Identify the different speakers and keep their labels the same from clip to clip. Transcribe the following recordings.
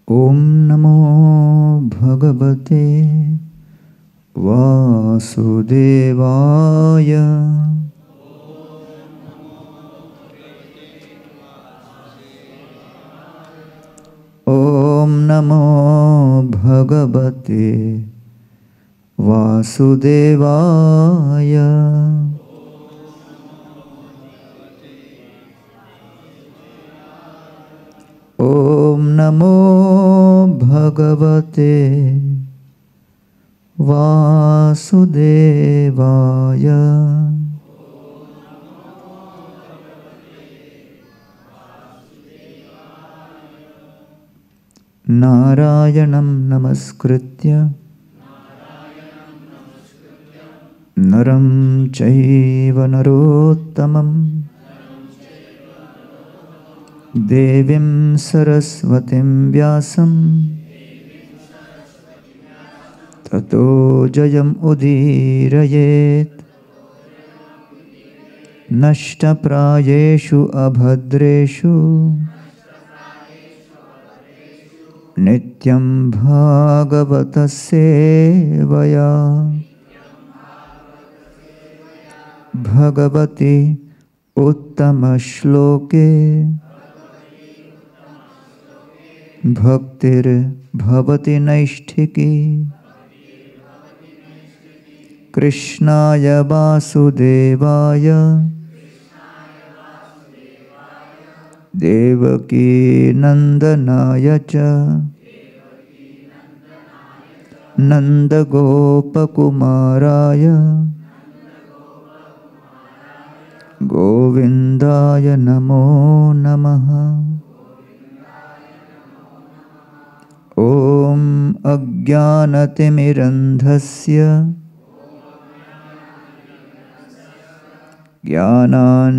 Speaker 1: ओम नमो भगवते वासुदेवाय। ओम नमो भगवते वासुदेवाय। ओम नमो भगवते वासुदेवाय। नारायणं नमस्कृत्य नरं चैव नरोत्तमं देवीं सरस्वतीं व्यासं ततो जयम् उदीरयेत्। नष्टप्रायेषु अभद्रेषु नित्यं भागवतः सेवया भगवति उत्तमश्लोके भक्तिर्भवति नैष्ठिकी। कृष्णाय वासुदेवाय देवकी नंदनाय च नंदगोपकुमाराय गोविंदाय नमो नमः। ओम अज्ञानतिमिरन्धस्य ज्ञानाञ्जनशलाकया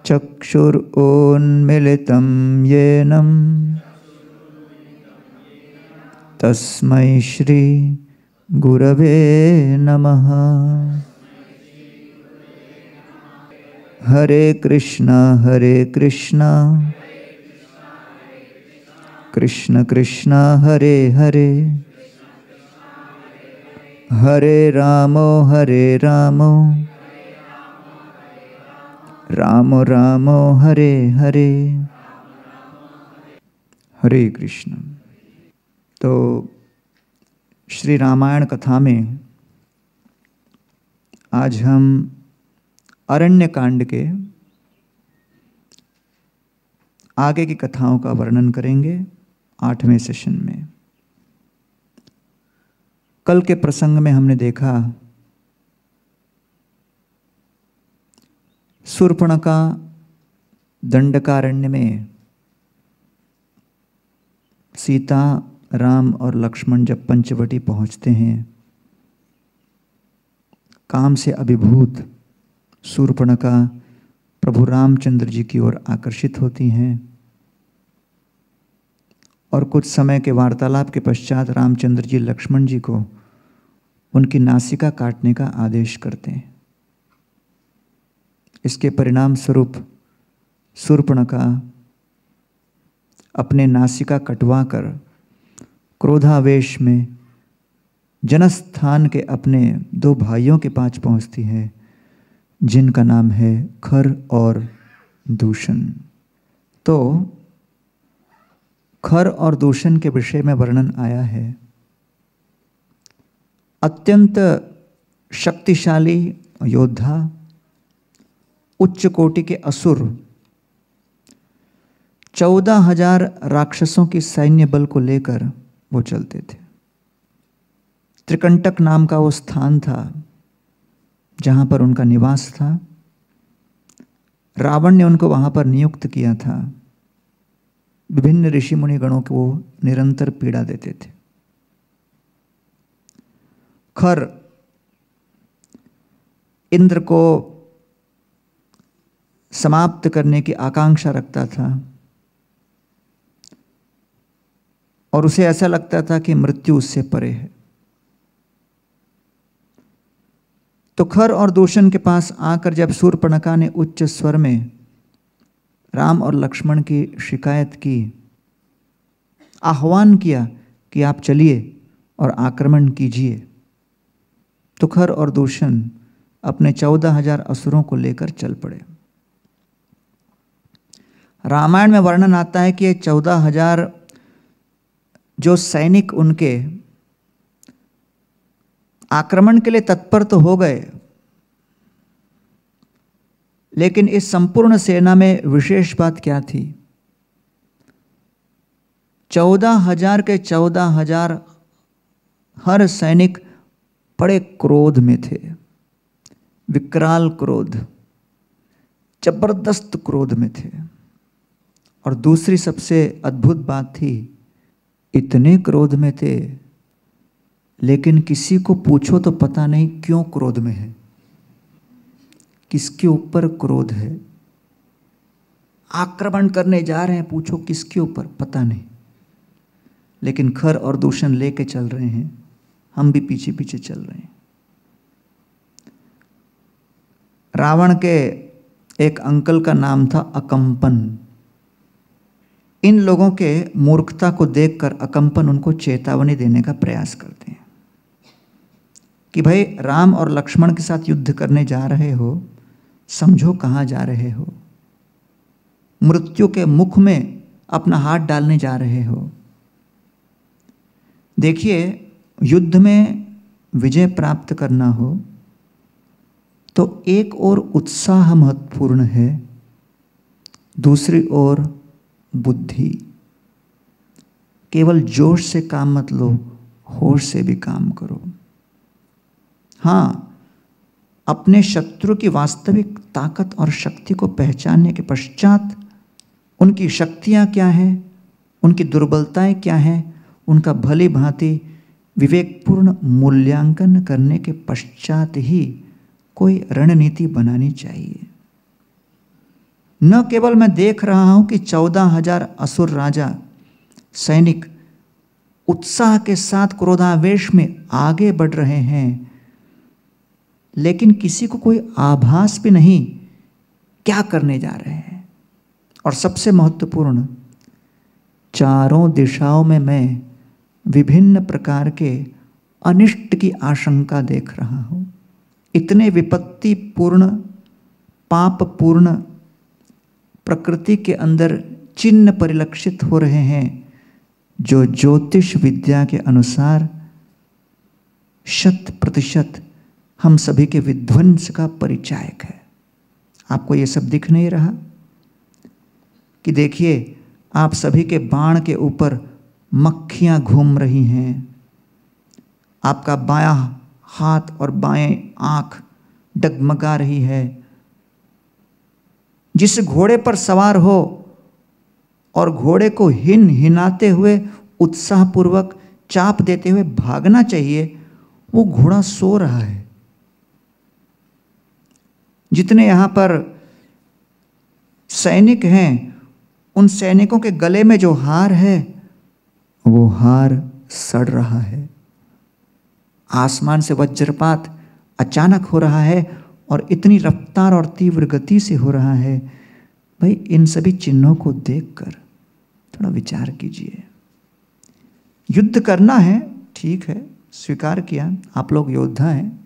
Speaker 1: चक्षुरुन्मिलितं येन तस्मै श्री गुरवे नमः। हरे कृष्णा कृष्ण कृष्णा हरे हरे हरे राम राम राम हरे हरे। हरे कृष्ण। तो श्री रामायण कथा में आज हम अरण्य कांड के आगे की कथाओं का वर्णन करेंगे 8वें सेशन में। कल के प्रसंग में हमने देखा शूर्पणखा दंडकारण्य में सीता, राम और लक्ष्मण जब पंचवटी पहुंचते हैं, काम से अभिभूत शूर्पणखा प्रभु रामचंद्र जी की ओर आकर्षित होती हैं और कुछ समय के वार्तालाप के पश्चात रामचंद्र जी लक्ष्मण जी को उनकी नासिका काटने का आदेश करते हैं। इसके परिणाम स्वरूप शूर्पणखा अपने नासिका कटवाकर क्रोधावेश में जनस्थान के अपने 2 भाइयों के पास पहुंचती है, जिनका नाम है खर और दूषण। तो खर और दूषण के विषय में वर्णन आया है। अत्यंत शक्तिशाली योद्धा, उच्च कोटि के असुर, 14,000 राक्षसों की सैन्य बल को लेकर वो चलते थे। त्रिकंटक नाम का वो स्थान था जहां पर उनका निवास था। रावण ने उनको वहां पर नियुक्त किया था। विभिन्न ऋषि मुनि गणों को वो निरंतर पीड़ा देते थे। खर इंद्र को समाप्त करने की आकांक्षा रखता था और उसे ऐसा लगता था कि मृत्यु उससे परे है। तो खर और दूषण के पास आकर जब शूर्पणखा ने उच्च स्वर में राम और लक्ष्मण की शिकायत की, आह्वान किया कि आप चलिए और आक्रमण कीजिए, तो खर और दूषण अपने 14,000 असुरों को लेकर चल पड़े। रामायण में वर्णन आता है कि ये 14,000 जो सैनिक उनके आक्रमण के लिए तत्पर तो हो गए, लेकिन इस संपूर्ण सेना में विशेष बात क्या थी? 14,000 के 14,000 हर सैनिक बड़े क्रोध में थे, विकराल क्रोध, जबरदस्त क्रोध में थे। और दूसरी सबसे अद्भुत बात थी, इतने क्रोध में थे लेकिन किसी को पूछो तो पता नहीं क्यों क्रोध में है, किसके ऊपर क्रोध है। आक्रमण करने जा रहे हैं, पूछो किसके ऊपर, पता नहीं। लेकिन खर और दूषण लेके चल रहे हैं, हम भी पीछे पीछे चल रहे हैं। रावण के एक अंकल का नाम था अकंपन। इन लोगों के मूर्खता को देखकर अकंपन उनको चेतावनी देने का प्रयास करते हैं कि भाई राम और लक्ष्मण के साथ युद्ध करने जा रहे हो, समझो कहाँ जा रहे हो, मृत्यु के मुख में अपना हाथ डालने जा रहे हो। देखिए, युद्ध में विजय प्राप्त करना हो तो एक ओर उत्साह महत्वपूर्ण है, दूसरी ओर बुद्धि। केवल जोश से काम मत लो, होश से भी काम करो। हाँ, अपने शत्रु की वास्तविक ताकत और शक्ति को पहचानने के पश्चात उनकी शक्तियाँ क्या हैं, उनकी दुर्बलताएं क्या हैं, उनका भली भांति विवेकपूर्ण मूल्यांकन करने के पश्चात ही कोई रणनीति बनानी चाहिए। न केवल मैं देख रहा हूं कि 14,000 असुर राजा सैनिक उत्साह के साथ क्रोधावेश में आगे बढ़ रहे हैं, लेकिन किसी को कोई आभास भी नहीं क्या करने जा रहे हैं। और सबसे महत्वपूर्ण, चारों दिशाओं में मैं विभिन्न प्रकार के अनिष्ट की आशंका देख रहा हूं। इतने विपत्तिपूर्ण, पापपूर्ण प्रकृति के अंदर चिन्ह परिलक्षित हो रहे हैं, जो ज्योतिष विद्या के अनुसार 100% हम सभी के विध्वंस का परिचायक है। आपको ये सब दिख नहीं रहा कि देखिए, आप सभी के बाण के ऊपर मक्खियां घूम रही हैं, आपका बायां हाथ और बाएं आंख डगमगा रही है। जिस घोड़े पर सवार हो और घोड़े को हिनाते हुए उत्साहपूर्वक चाप देते हुए भागना चाहिए, वो घोड़ा सो रहा है। जितने यहां पर सैनिक हैं, उन सैनिकों के गले में जो हार है, वो हार सड़ रहा है। आसमान से वज्रपात अचानक हो रहा है और इतनी रफ्तार और तीव्र गति से हो रहा है। भाई, इन सभी चिन्हों को देखकर थोड़ा विचार कीजिए। युद्ध करना है, ठीक है, स्वीकार किया, आप लोग योद्धा हैं,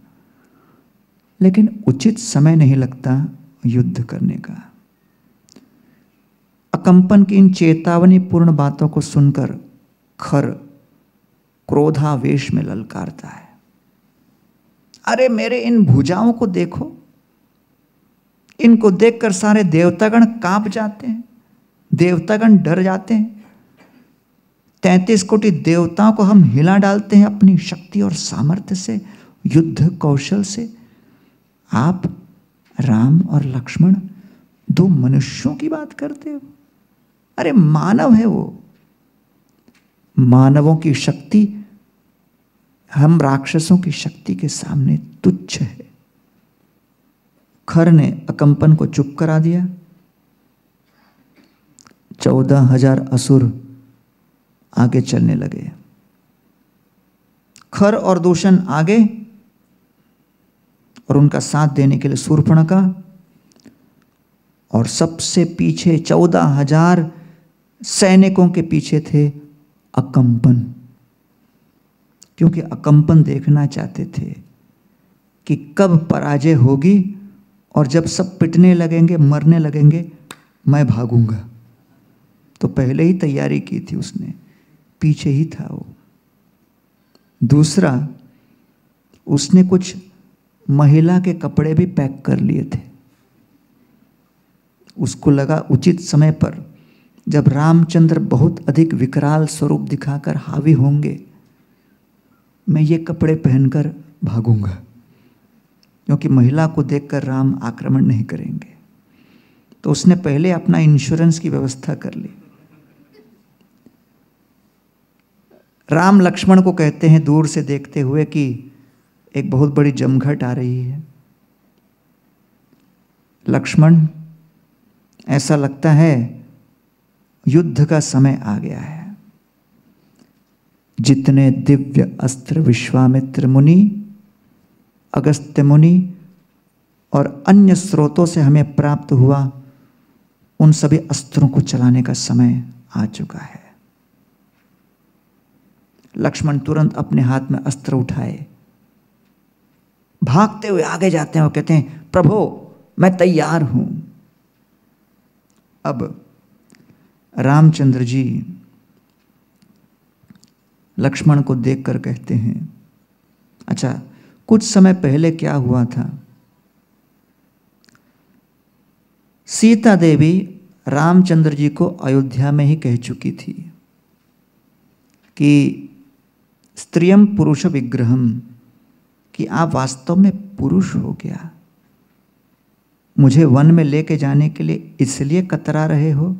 Speaker 1: लेकिन उचित समय नहीं लगता युद्ध करने का। अकंपन की इन चेतावनीपूर्ण बातों को सुनकर खर क्रोधावेश में ललकारता है, अरे मेरे इन भुजाओं को देखो, इनको देखकर सारे देवतागण कांप जाते हैं, देवतागण डर जाते हैं। 33 कोटि देवताओं को हम हिला डालते हैं अपनी शक्ति और सामर्थ्य से, युद्ध कौशल से। आप राम और लक्ष्मण 2 मनुष्यों की बात करते हो। अरे मानव है वो, मानवों की शक्ति हम राक्षसों की शक्ति के सामने तुच्छ है। खर ने अकंपन को चुप करा दिया। 14,000 असुर आगे चलने लगे। खर और दूषण आगे, और उनका साथ देने के लिए शूर्पणखा और सबसे पीछे 14,000 सैनिकों के पीछे थे अकंपन, क्योंकि अकंपन देखना चाहते थे कि कब पराजय होगी और जब सब पिटने लगेंगे, मरने लगेंगे, मैं भागूंगा। तो पहले ही तैयारी की थी उसने, पीछे ही था वो। दूसरा, उसने कुछ महिला के कपड़े भी पैक कर लिए थे। उसको लगा उचित समय पर जब रामचंद्र बहुत अधिक विकराल स्वरूप दिखाकर हावी होंगे, मैं ये कपड़े पहनकर भागूंगा, क्योंकि महिला को देखकर राम आक्रमण नहीं करेंगे। तो उसने पहले अपना इंश्योरेंस की व्यवस्था कर ली। राम लक्ष्मण को कहते हैं दूर से देखते हुए कि एक बहुत बड़ी जमघट आ रही है। लक्ष्मण, ऐसा लगता है युद्ध का समय आ गया है। जितने दिव्य अस्त्र विश्वामित्र मुनि, अगस्त्य मुनि और अन्य स्रोतों से हमें प्राप्त हुआ, उन सभी अस्त्रों को चलाने का समय आ चुका है। लक्ष्मण तुरंत अपने हाथ में अस्त्र उठाए, भागते हुए आगे जाते हैं और कहते हैं, प्रभु मैं तैयार हूं। अब रामचंद्र जी लक्ष्मण को देखकर कहते हैं, अच्छा कुछ समय पहले क्या हुआ था? सीता देवी रामचंद्र जी को अयोध्या में ही कह चुकी थी कि स्त्रियम पुरुष विग्रहम, कि आप वास्तव में पुरुष हो गया। मुझे वन में लेके जाने के लिए इसलिए कतरा रहे हो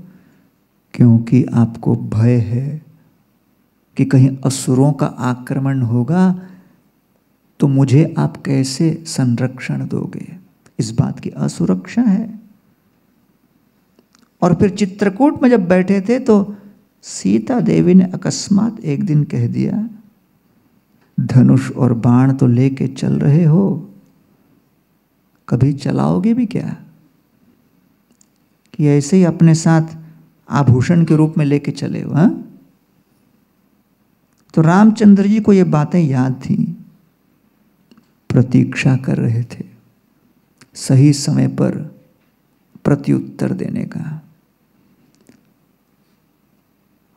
Speaker 1: क्योंकि आपको भय है कि कहीं असुरों का आक्रमण होगा तो मुझे आप कैसे संरक्षण दोगे। इस बात की असुरक्षा है। और फिर चित्रकूट में जब बैठे थे तो सीता देवी ने अकस्मात एक दिन कह दिया, धनुष और बाण तो लेके चल रहे हो, कभी चलाओगे भी क्या? कि ऐसे ही अपने साथ आभूषण के रूप में लेके चले हो? हाँ? तो रामचंद्र जी को ये बातें याद थी, प्रतीक्षा कर रहे थे सही समय पर प्रत्युत्तर देने का।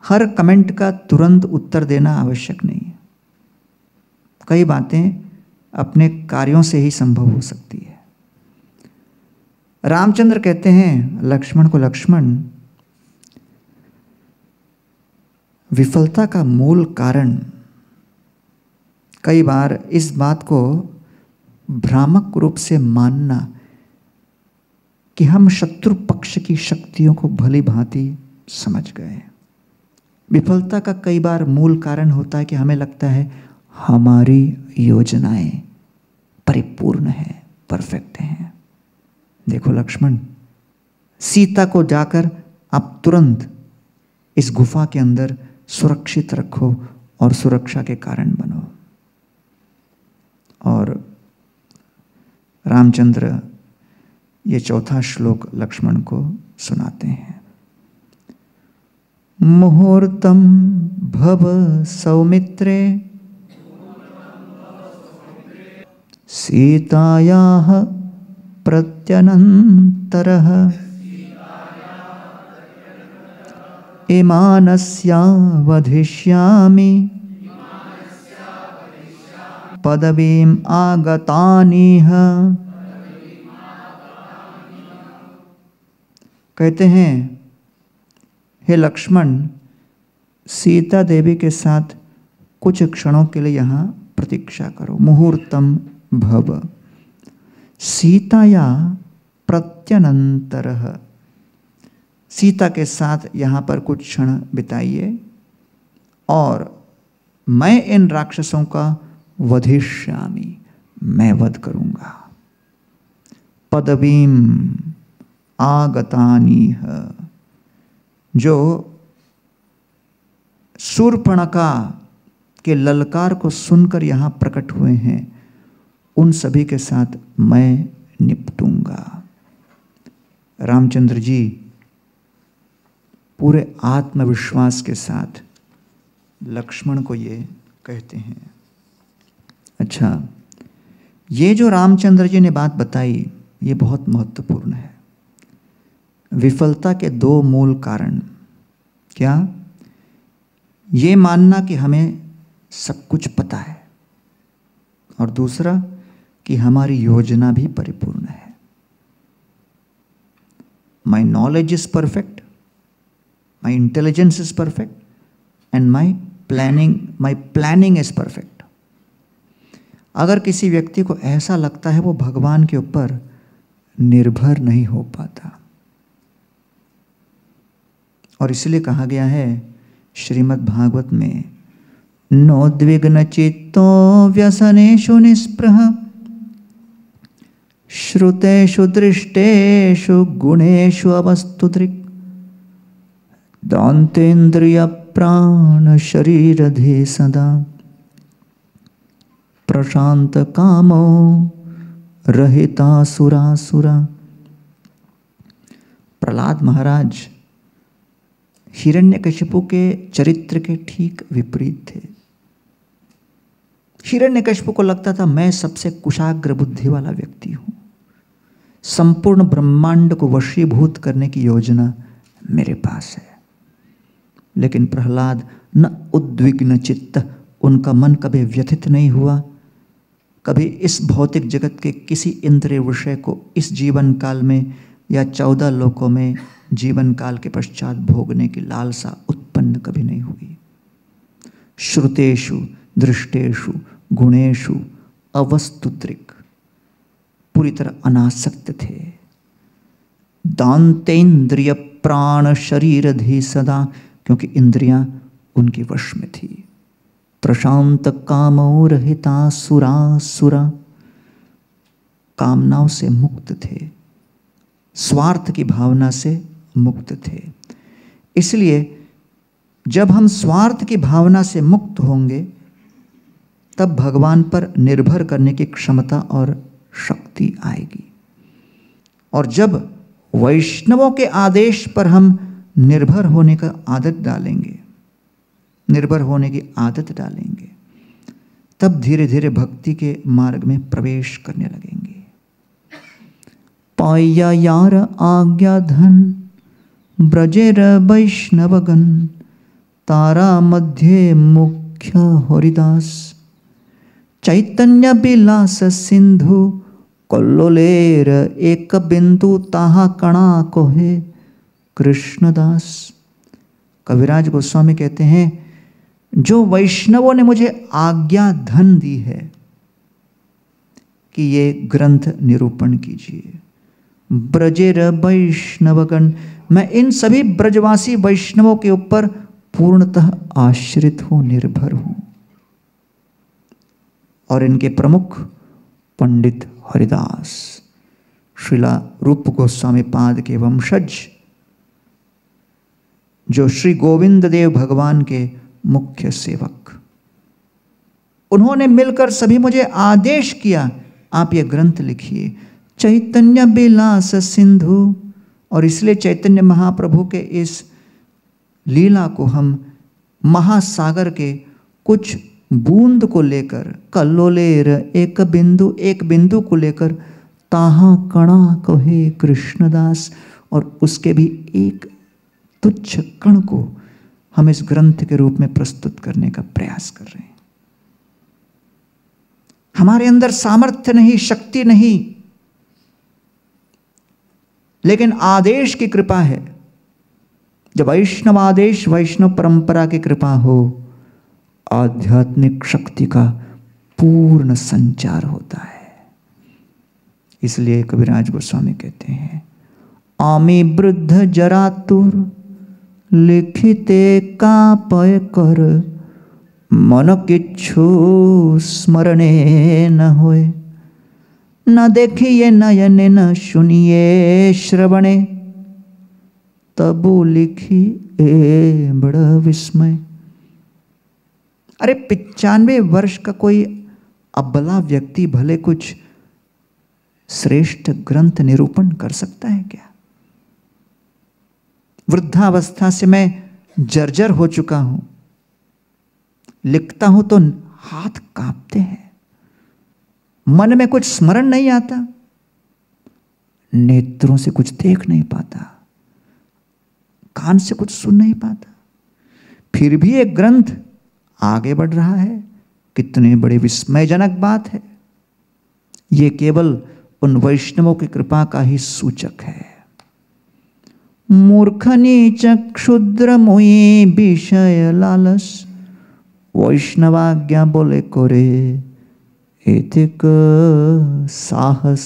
Speaker 1: हर कमेंट का तुरंत उत्तर देना आवश्यक नहीं है। कई बातें अपने कार्यों से ही संभव हो सकती है। रामचंद्र कहते हैं लक्ष्मण को, लक्ष्मण विफलता का मूल कारण, कई बार इस बात को भ्रामक रूप से मानना कि हम शत्रु पक्ष की शक्तियों को भली भांति समझ गए। विफलता का कई बार मूल कारण होता है कि हमें लगता है हमारी योजनाएं परिपूर्ण हैं, परफेक्ट हैं। देखो लक्ष्मण, सीता को जाकर आप तुरंत इस गुफा के अंदर सुरक्षित रखो और सुरक्षा के कारण बनो। और रामचंद्र ये चौथा श्लोक लक्ष्मण को सुनाते हैं। मुहूर्तम भव सौमित्रे सीतायाः प्रत्यनन्तरः इमानस्या वधिष्यामि पदवीम आगतानिह। कहते हैं, हे लक्ष्मण, सीता देवी के साथ कुछ क्षणों के लिए यहाँ प्रतीक्षा करो। मुहूर्तम भव सीताया प्रत्यनंतरः, सीता के साथ यहाँ पर कुछ क्षण बिताइए और मैं इन राक्षसों का वधिष्यामि, मैं वध करूंगा। पदवीम आगतानिह, जो शूर्पणखा के ललकार को सुनकर यहाँ प्रकट हुए हैं, उन सभी के साथ मैं निपटूंगा। रामचंद्र जी पूरे आत्मविश्वास के साथ लक्ष्मण को ये कहते हैं। अच्छा, ये जो रामचंद्र जी ने बात बताई ये बहुत महत्वपूर्ण है। विफलता के दो मूल कारण, क्या? ये मानना कि हमें सब कुछ पता है, और दूसरा कि हमारी योजना भी परिपूर्ण है। My knowledge is perfect, my intelligence is perfect, and my planning is perfect. अगर किसी व्यक्ति को ऐसा लगता है वो भगवान के ऊपर निर्भर नहीं हो पाता, और इसलिए कहा गया है श्रीमद् भागवत में, नोद्विग्न चित्तो व्यसनेषु निस्पृह श्रुतेषु दृष्टेषु गुणेषु अवस्तुदृक् दान्तेन्द्रिय प्राण शरीरधे सदा प्रशांत कामो रहितासुरासुरा। प्रहलाद महाराज हिरण्यकशिपु के चरित्र के ठीक विपरीत थे। हिरण्यकशिपु को लगता था मैं सबसे कुशाग्र बुद्धि वाला व्यक्ति हूं, संपूर्ण ब्रह्मांड को वशीभूत करने की योजना मेरे पास है। लेकिन प्रहलाद न उद्विग्न चित्त, उनका मन कभी व्यथित नहीं हुआ, कभी इस भौतिक जगत के किसी इंद्रिय विषय को इस जीवन काल में या 14 लोकों में जीवन काल के पश्चात भोगने की लालसा उत्पन्न कभी नहीं हुई। श्रुतेषु दृष्टेषु गुणेषु अवस्तुदृक्, पूरी तरह अनासक्त थे। दान्तेन्द्रिय प्राण शरीरधि सदा, क्योंकि इंद्रियां उनके वश में थी। प्रशांत कामो रहितासुरासुरा, कामनाओं से मुक्त थे, स्वार्थ की भावना से मुक्त थे। इसलिए जब हम स्वार्थ की भावना से मुक्त होंगे तब भगवान पर निर्भर करने की क्षमता और शक्ति आएगी। और जब वैष्णवों के आदेश पर हम निर्भर होने की आदत डालेंगे, तब धीरे धीरे भक्ति के मार्ग में प्रवेश करने लगेंगे। पाया यार आज्ञा धन ब्रजेर वैष्णवगण, तारा मध्य मुख्य हरिदास, चैतन्य विलास सिंधु कल्लोलेर एक बिंदु ताहा कणा कोहे कृष्णदास। कविराज गोस्वामी कहते हैं, जो वैष्णवों ने मुझे आज्ञा धन दी है कि ये ग्रंथ निरूपण कीजिए, ब्रजेर वैष्णवगण, मैं इन सभी ब्रजवासी वैष्णवों के ऊपर पूर्णतः आश्रित हूं, निर्भर हूं। और इनके प्रमुख पंडित हरिदास, श्रीला रूप गोस्वामी पाद के वंशज, जो श्री गोविंद देव भगवान के मुख्य सेवक, उन्होंने मिलकर सभी मुझे आदेश किया, आप ये ग्रंथ लिखिए। चैतन्य विलास सिंधु, और इसलिए चैतन्य महाप्रभु के इस लीला को हम महासागर के कुछ बूंद को लेकर, कल्लोलेर एक बिंदु को लेकर, ताहा कणा कहे कृष्णदास, और उसके भी एक तुच्छ कण को हम इस ग्रंथ के रूप में प्रस्तुत करने का प्रयास कर रहे हैं। हमारे अंदर सामर्थ्य नहीं, शक्ति नहीं, लेकिन आदेश की कृपा है। जब वैष्णव आदेश, वैष्णव परंपरा की कृपा हो, आध्यात्मिक शक्ति का पूर्ण संचार होता है। इसलिए कविराज गोस्वामी कहते हैं, आमी वृद्ध जरातुर लिखिते कापय कर, मन किच्छु स्मरणे न होए, न देखिए नयने न सुनिए श्रवणे, तबु लिखी ए बड़ा विस्मय। अरे 95 वर्ष का कोई अबला व्यक्ति भले कुछ श्रेष्ठ ग्रंथ निरूपण कर सकता है क्या? वृद्धावस्था से मैं जर्जर हो चुका हूं, लिखता हूं तो हाथ कांपते हैं, मन में कुछ स्मरण नहीं आता, नेत्रों से कुछ देख नहीं पाता, कान से कुछ सुन नहीं पाता, फिर भी एक ग्रंथ आगे बढ़ रहा है। कितने बड़े विस्मयजनक बात है। ये केवल उन वैष्णवों की कृपा का ही सूचक है। मूर्ख नीच क्षुद्र मोहि विषय लालस, वैष्णवाज्ञा बोले कोरे एतिक साहस।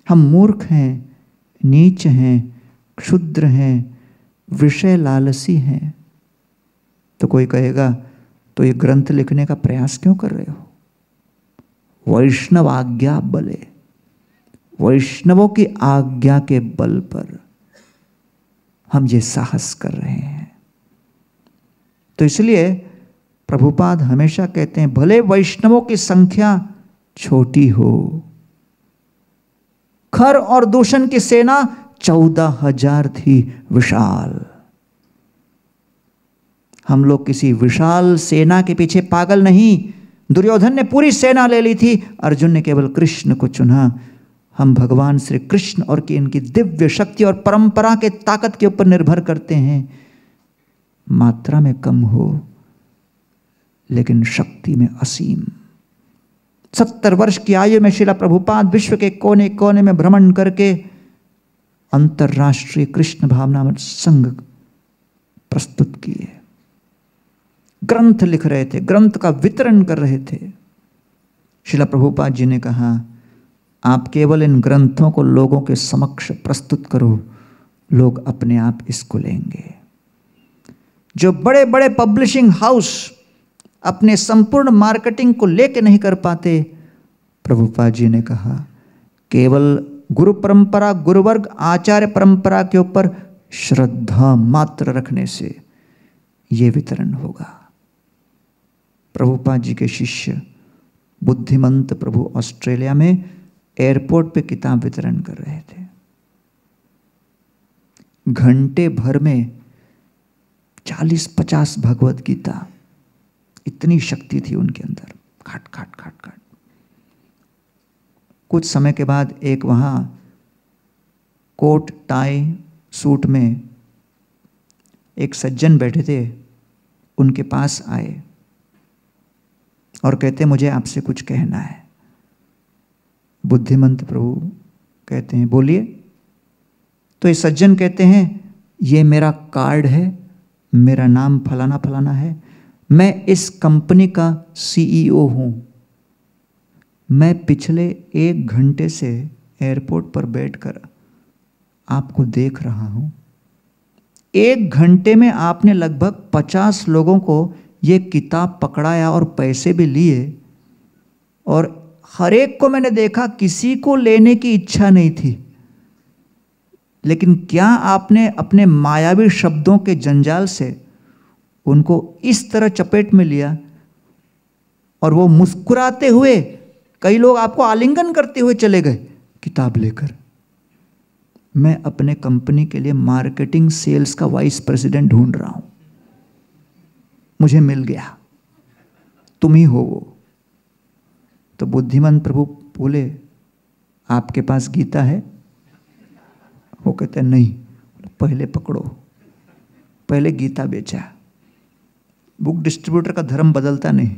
Speaker 1: हम मूर्ख हैं, नीच हैं, क्षुद्र हैं, विषय लालसी हैं। तो कोई कहेगा तो ये ग्रंथ लिखने का प्रयास क्यों कर रहे हो? वैष्णव आज्ञा बले, वैष्णवों की आज्ञा के बल पर हम ये साहस कर रहे हैं। तो इसलिए प्रभुपाद हमेशा कहते हैं भले वैष्णवों की संख्या छोटी हो, खर और दूषण की सेना 14,000 थी विशाल। हम लोग किसी विशाल सेना के पीछे पागल नहीं। दुर्योधन ने पूरी सेना ले ली थी, अर्जुन ने केवल कृष्ण को चुना। हम भगवान श्री कृष्ण और की इनकी दिव्य शक्ति और परंपरा के ताकत के ऊपर निर्भर करते हैं। मात्रा में कम हो लेकिन शक्ति में असीम। 70 वर्ष की आयु में श्रील प्रभुपाद विश्व के कोने कोने में भ्रमण करके अंतरराष्ट्रीय कृष्ण भावनामृत संघ प्रस्तुत किए, ग्रंथ लिख रहे थे, ग्रंथ का वितरण कर रहे थे। श्रील प्रभुपाद जी ने कहा आप केवल इन ग्रंथों को लोगों के समक्ष प्रस्तुत करो, लोग अपने आप इसको लेंगे। जो बड़े बड़े पब्लिशिंग हाउस अपने संपूर्ण मार्केटिंग को लेके नहीं कर पाते, प्रभुपाद जी ने कहा केवल गुरु परंपरा, गुरुवर्ग, आचार्य परंपरा के ऊपर श्रद्धा मात्र रखने से ये वितरण होगा। प्रभुपाद जी के शिष्य बुद्धिमंत प्रभु ऑस्ट्रेलिया में एयरपोर्ट पे किताब वितरण कर रहे थे। घंटे भर में 40-50 भगवत गीता, इतनी शक्ति थी उनके अंदर। खाट खाट खाट खाट। कुछ समय के बाद एक वहाँ कोट टाई सूट में एक सज्जन बैठे थे, उनके पास आए और कहते मुझे आपसे कुछ कहना है। बुद्धिमंत प्रभु कहते हैं बोलिए। तो ये सज्जन कहते हैं ये मेरा कार्ड है, मेरा नाम फलाना फलाना है, मैं इस कंपनी का सीईओ हूँ। मैं पिछले 1 घंटे से एयरपोर्ट पर बैठकर आपको देख रहा हूँ। 1 घंटे में आपने लगभग 50 लोगों को ये किताब पकड़ाया और पैसे भी लिए, और हर एक को मैंने देखा, किसी को लेने की इच्छा नहीं थी। लेकिन क्या आपने अपने मायावी शब्दों के जंजाल से उनको इस तरह चपेट में लिया और वो मुस्कुराते हुए, कई लोग आपको आलिंगन करते हुए चले गए किताब लेकर। मैं अपने कंपनी के लिए मार्केटिंग सेल्स का वाइस प्रेसिडेंट ढूंढ रहा हूं, मुझे मिल गया, तुम ही हो वो। तो बुद्धिमान प्रभु बोले आपके पास गीता है? वो कहते हैं नहीं। पहले पकड़ो, पहले गीता बेचा। बुक डिस्ट्रीब्यूटर का धर्म बदलता नहीं,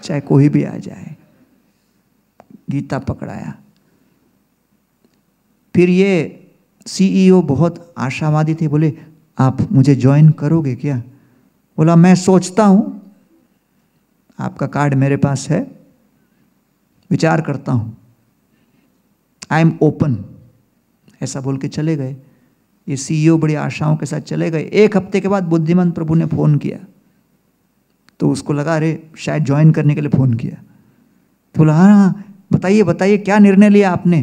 Speaker 1: चाहे कोई भी आ जाए। गीता पकड़ाया। फिर ये सीईओ बहुत आशावादी थे, बोले आप मुझे ज्वाइन करोगे क्या? बोला मैं सोचता हूं, आपका कार्ड मेरे पास है, विचार करता हूं, आई एम ओपन, ऐसा बोल के चले गए। ये सीईओ बड़ी आशाओं के साथ चले गए। 1 हफ्ते के बाद बुद्धिमान प्रभु ने फोन किया, तो उसको लगा अरे शायद ज्वाइन करने के लिए फोन किया। तो बोला हाँ बताइए बताइए क्या निर्णय लिया आपने?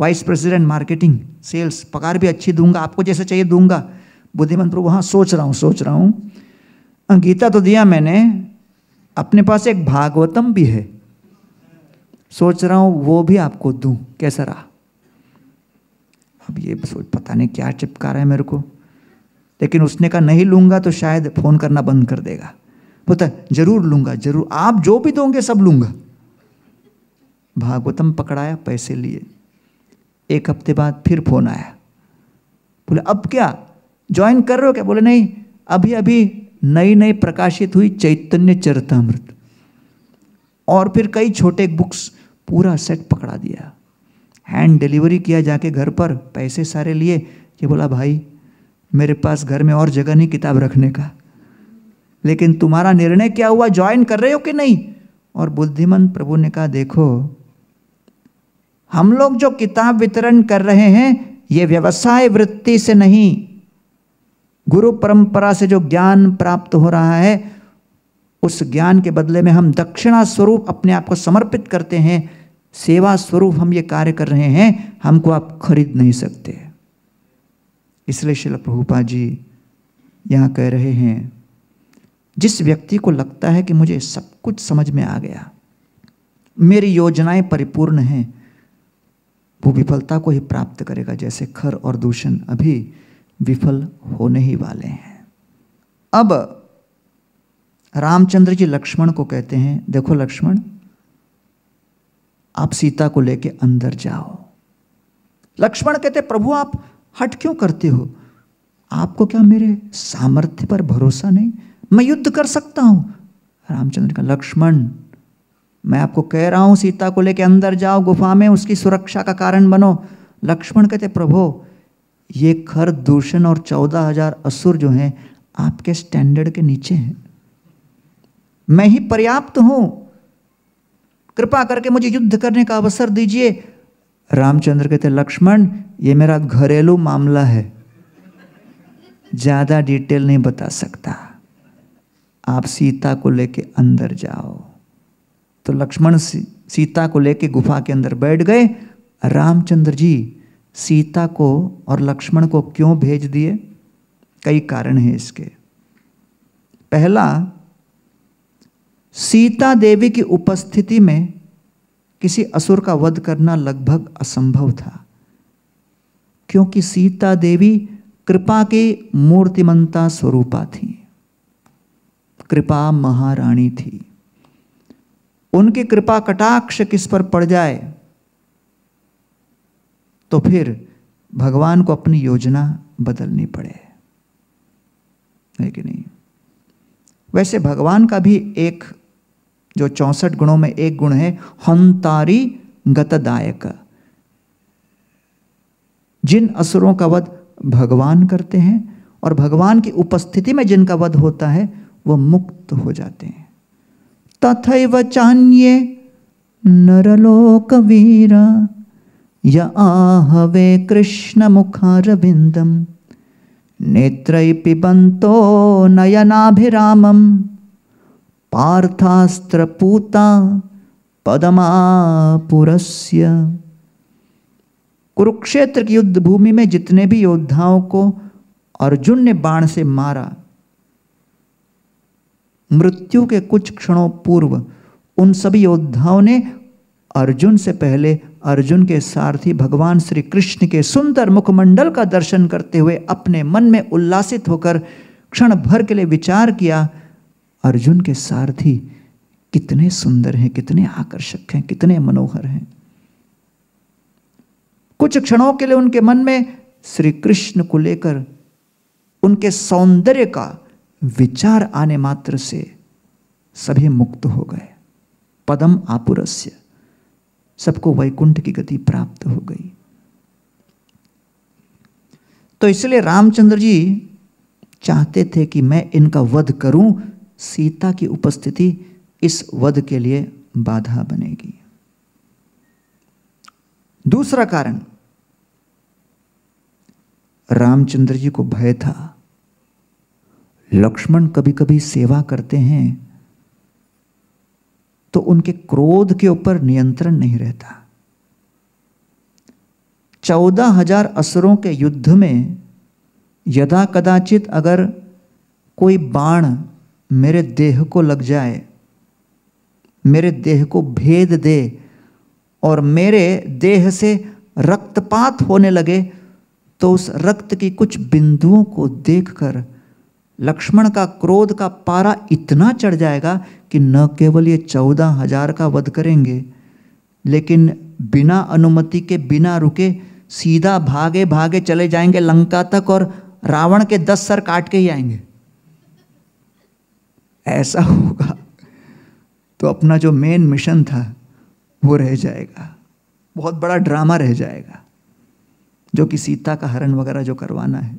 Speaker 1: वाइस प्रेसिडेंट मार्केटिंग सेल्स, पगार भी अच्छी दूंगा, आपको जैसे चाहिए दूंगा। बुद्धिमान प्रभु हाँ सोच रहा हूं। गीता तो दिया मैंने, अपने पास एक भागवतम भी है, सोच रहा हूं वो भी आपको दूं, कैसा रहा? अब ये सोच पता नहीं क्या चिपका रहा है मेरे को, लेकिन उसने कहा नहीं लूंगा तो शायद फोन करना बंद कर देगा। बोलता जरूर लूंगा, जरूर, आप जो भी दोगे सब लूंगा। भागवतम पकड़ाया, पैसे लिए। 1 हफ्ते बाद फिर फोन आया, बोले अब क्या ज्वाइन कर रहे हो क्या? बोले नहीं, अभी अभी नई नई प्रकाशित हुई चैतन्य चरितामृत और फिर कई छोटे बुक्स, पूरा सेट पकड़ा दिया। हैंड डिलीवरी किया जाके घर पर, पैसे सारे लिए। ये बोला भाई मेरे पास घर में और जगह नहीं किताब रखने का, लेकिन तुम्हारा निर्णय क्या हुआ, ज्वाइन कर रहे हो कि नहीं? और बुद्धिमान प्रभु ने कहा देखो, हम लोग जो किताब वितरण कर रहे हैं ये व्यवसाय वृत्ति से नहीं, गुरु परंपरा से जो ज्ञान प्राप्त हो रहा है उस ज्ञान के बदले में हम दक्षिणा स्वरूप अपने आप को समर्पित करते हैं, सेवा स्वरूप हम ये कार्य कर रहे हैं, हमको आप खरीद नहीं सकते। इसलिए श्रील प्रभुपाद जी यहाँ कह रहे हैं जिस व्यक्ति को लगता है कि मुझे सब कुछ समझ में आ गया, मेरी योजनाएं परिपूर्ण हैं, वो विफलता को ही प्राप्त करेगा। जैसे खर और दूषण अभी विफल होने ही वाले हैं। अब रामचंद्र जी लक्ष्मण को कहते हैं देखो लक्ष्मण, आप सीता को लेके अंदर जाओ। लक्ष्मण कहते प्रभु आप हट क्यों करते हो? आपको क्या मेरे सामर्थ्य पर भरोसा नहीं? मैं युद्ध कर सकता हूं। रामचंद्र का लक्ष्मण मैं आपको कह रहा हूं सीता को लेके अंदर जाओ गुफा में, उसकी सुरक्षा का कारण बनो। लक्ष्मण कहते प्रभु ये खर दूषण और 14,000 असुर जो हैं आपके स्टैंडर्ड के नीचे हैं, मैं ही पर्याप्त हूं, कृपा करके मुझे युद्ध करने का अवसर दीजिए। रामचंद्र कहते लक्ष्मण ये मेरा घरेलू मामला है, ज्यादा डिटेल नहीं बता सकता, आप सीता को लेके अंदर जाओ। तो लक्ष्मण सीता को लेके गुफा के अंदर बैठ गए। रामचंद्र जी सीता को और लक्ष्मण को क्यों भेज दिए? कई कारण हैं इसके। पहला, सीता देवी की उपस्थिति में किसी असुर का वध करना लगभग असंभव था, क्योंकि सीता देवी कृपा की मूर्तिमंता स्वरूपा थी, कृपा महारानी थी। उनकी कृपा कटाक्ष किस पर पड़ जाए तो फिर भगवान को अपनी योजना बदलनी पड़े, है कि नहीं? वैसे भगवान का भी एक जो 64 गुणों में एक गुण है हंतारी गतदायक। जिन असुरों का वध भगवान करते हैं और भगवान की उपस्थिति में जिनका वध होता है वो मुक्त हो जाते हैं। तथैव चान्ये नरलोकवीरा य आहवे कृष्ण मुखारविंदम नेत्रै पिबंतो नयनाभिरामम पार्थास्त्रपूता पदमापुरस्य। कुरुक्षेत्र की युद्ध भूमि में जितने भी योद्धाओं को अर्जुन ने बाण से मारा, मृत्यु के कुछ क्षणों पूर्व उन सभी योद्धाओं ने अर्जुन से पहले अर्जुन के सारथी भगवान श्री कृष्ण के सुंदर मुखमंडल का दर्शन करते हुए अपने मन में उल्लासित होकर क्षण भर के लिए विचार किया, अर्जुन के सारथी कितने सुंदर हैं, कितने आकर्षक हैं, कितने मनोहर हैं। कुछ क्षणों के लिए उनके मन में श्री कृष्ण को लेकर उनके सौंदर्य का विचार आने मात्र से सभी मुक्त हो गए। पदम आपुरस्य, सबको वैकुंठ की गति प्राप्त हो गई। तो इसलिए रामचंद्र जी चाहते थे कि मैं इनका वध करूं, सीता की उपस्थिति इस वध के लिए बाधा बनेगी। दूसरा कारण, रामचंद्र जी को भय था लक्ष्मण कभी कभी सेवा करते हैं तो उनके क्रोध के ऊपर नियंत्रण नहीं रहता। 14,000 असुरों के युद्ध में यदा कदाचित अगर कोई बाण मेरे देह को लग जाए, मेरे देह को भेद दे और मेरे देह से रक्तपात होने लगे, तो उस रक्त की कुछ बिंदुओं को देखकर लक्ष्मण का क्रोध का पारा इतना चढ़ जाएगा कि न केवल ये 14,000 का वध करेंगे, लेकिन बिना अनुमति के, बिना रुके सीधा भागे भागे चले जाएंगे लंका तक और रावण के 10 सर काट के ही आएंगे। ऐसा होगा तो अपना जो मेन मिशन था वो रह जाएगा, बहुत बड़ा ड्रामा रह जाएगा, जो कि सीता का हरण वगैरह जो करवाना है।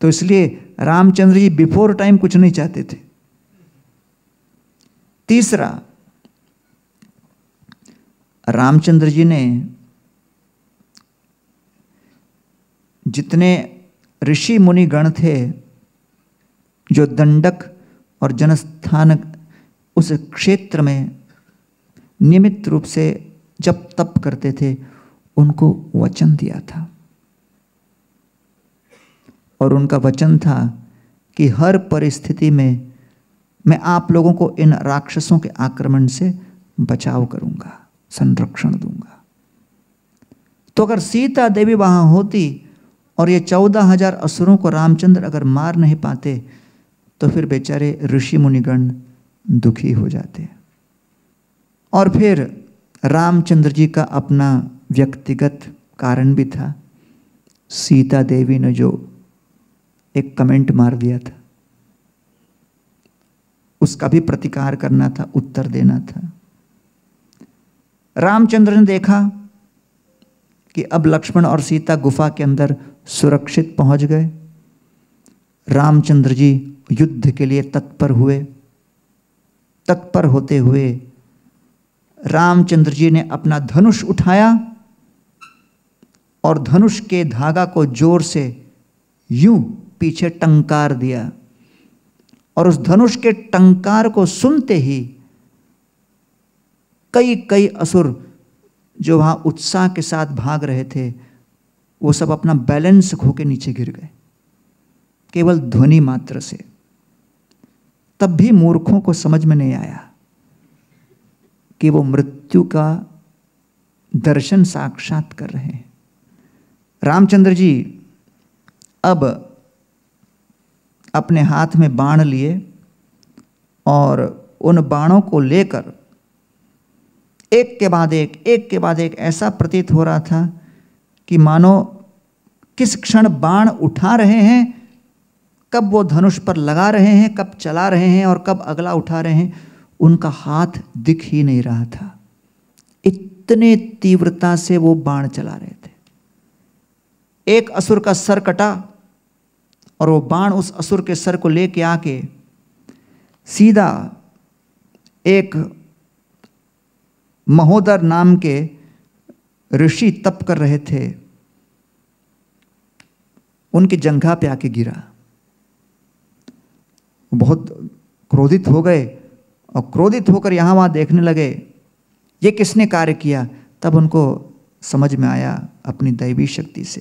Speaker 1: तो इसलिए रामचंद्र जी बिफोर टाइम कुछ नहीं चाहते थे। तीसरा, रामचंद्र जी ने जितने ऋषि मुनि गण थे जो दंडक और जनस्थान उस क्षेत्र में नियमित रूप से जप तप करते थे, उनको वचन दिया था। और उनका वचन था कि हर परिस्थिति में मैं आप लोगों को इन राक्षसों के आक्रमण से बचाव करूंगा, संरक्षण दूंगा। तो अगर सीता देवी वहां होती और ये 14,000 असुरों को रामचंद्र अगर मार नहीं पाते तो फिर बेचारे ऋषि मुनिगण दुखी हो जाते। और फिर रामचंद्र जी का अपना व्यक्तिगत कारण भी था। सीता देवी ने जो एक कमेंट मार दिया था, उसका भी प्रतिकार करना था, उत्तर देना था। रामचंद्र ने देखा कि अब लक्ष्मण और सीता गुफा के अंदर सुरक्षित पहुंच गए। रामचंद्र जी युद्ध के लिए तत्पर हुए। तत्पर होते हुए रामचंद्र जी ने अपना धनुष उठाया और धनुष के धागा को जोर से यूं पीछे टंकार दिया। और उस धनुष के टंकार को सुनते ही कई कई असुर जो वहां उत्साह के साथ भाग रहे थे, वो सब अपना बैलेंस खो के नीचे गिर गए, केवल ध्वनि मात्र से। तब भी मूर्खों को समझ में नहीं आया कि वो मृत्यु का दर्शन साक्षात कर रहे हैं। रामचंद्र जी अब अपने हाथ में बाण लिए और उन बाणों को लेकर एक के बाद एक ऐसा प्रतीत हो रहा था कि मानो किस क्षण बाण उठा रहे हैं, कब वो धनुष पर लगा रहे हैं, कब चला रहे हैं और कब अगला उठा रहे हैं, उनका हाथ दिख ही नहीं रहा था। इतने तीव्रता से वो बाण चला रहे थे। एक असुर का सर कटा और वो बाण उस असुर के सर को लेके आके सीधा एक महोदर नाम के ऋषि तप कर रहे थे, उनकी जंघा पे आके गिरा। बहुत क्रोधित हो गए और क्रोधित होकर यहां वहां देखने लगे, ये किसने कार्य किया। तब उनको समझ में आया अपनी दैवी शक्ति से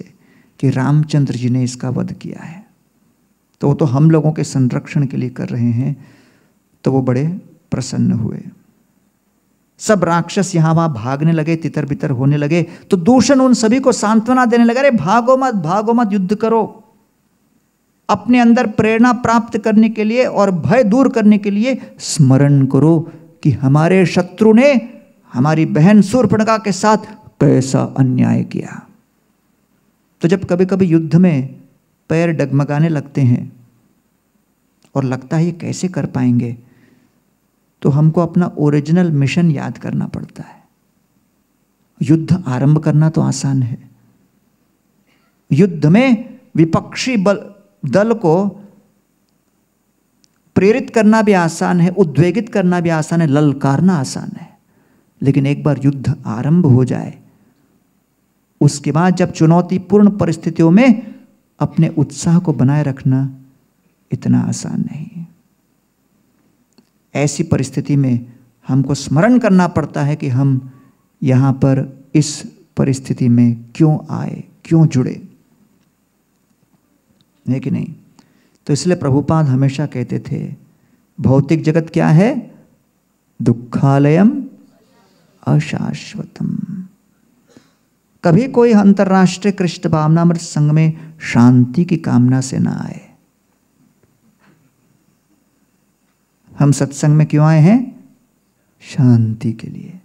Speaker 1: कि रामचंद्र जी ने इसका वध किया है, तो वो तो हम लोगों के संरक्षण के लिए कर रहे हैं। तो वो बड़े प्रसन्न हुए। सब राक्षस यहां वहां भागने लगे, तितर बितर होने लगे। तो दूषण उन सभी को सांत्वना देने लगा, अरे भागो मत, युद्ध करो। अपने अंदर प्रेरणा प्राप्त करने के लिए और भय दूर करने के लिए स्मरण करो कि हमारे शत्रु ने हमारी बहन शूर्पणखा के साथ कैसा अन्याय किया। तो जब कभी कभी युद्ध में पैर डगमगाने लगते हैं और लगता है ये कैसे कर पाएंगे, तो हमको अपना ओरिजिनल मिशन याद करना पड़ता है। युद्ध आरंभ करना तो आसान है, युद्ध में विपक्षी दल को प्रेरित करना भी आसान है, उद्वेगित करना भी आसान है, ललकारना आसान है। लेकिन एक बार युद्ध आरंभ हो जाए, उसके बाद जब चुनौतीपूर्ण परिस्थितियों में अपने उत्साह को बनाए रखना इतना आसान नहीं है। ऐसी परिस्थिति में हमको स्मरण करना पड़ता है कि हम यहाँ पर इस परिस्थिति में क्यों आए, क्यों जुड़े, है कि नहीं। तो इसलिए प्रभुपाद हमेशा कहते थे, भौतिक जगत क्या है, दुखालयम अशाश्वतम। कभी कोई अंतर्राष्ट्रीय कृष्ण भावनामृत संघ में शांति की कामना से ना आए। हम सत्संग में क्यों आए हैं? शांति के लिए।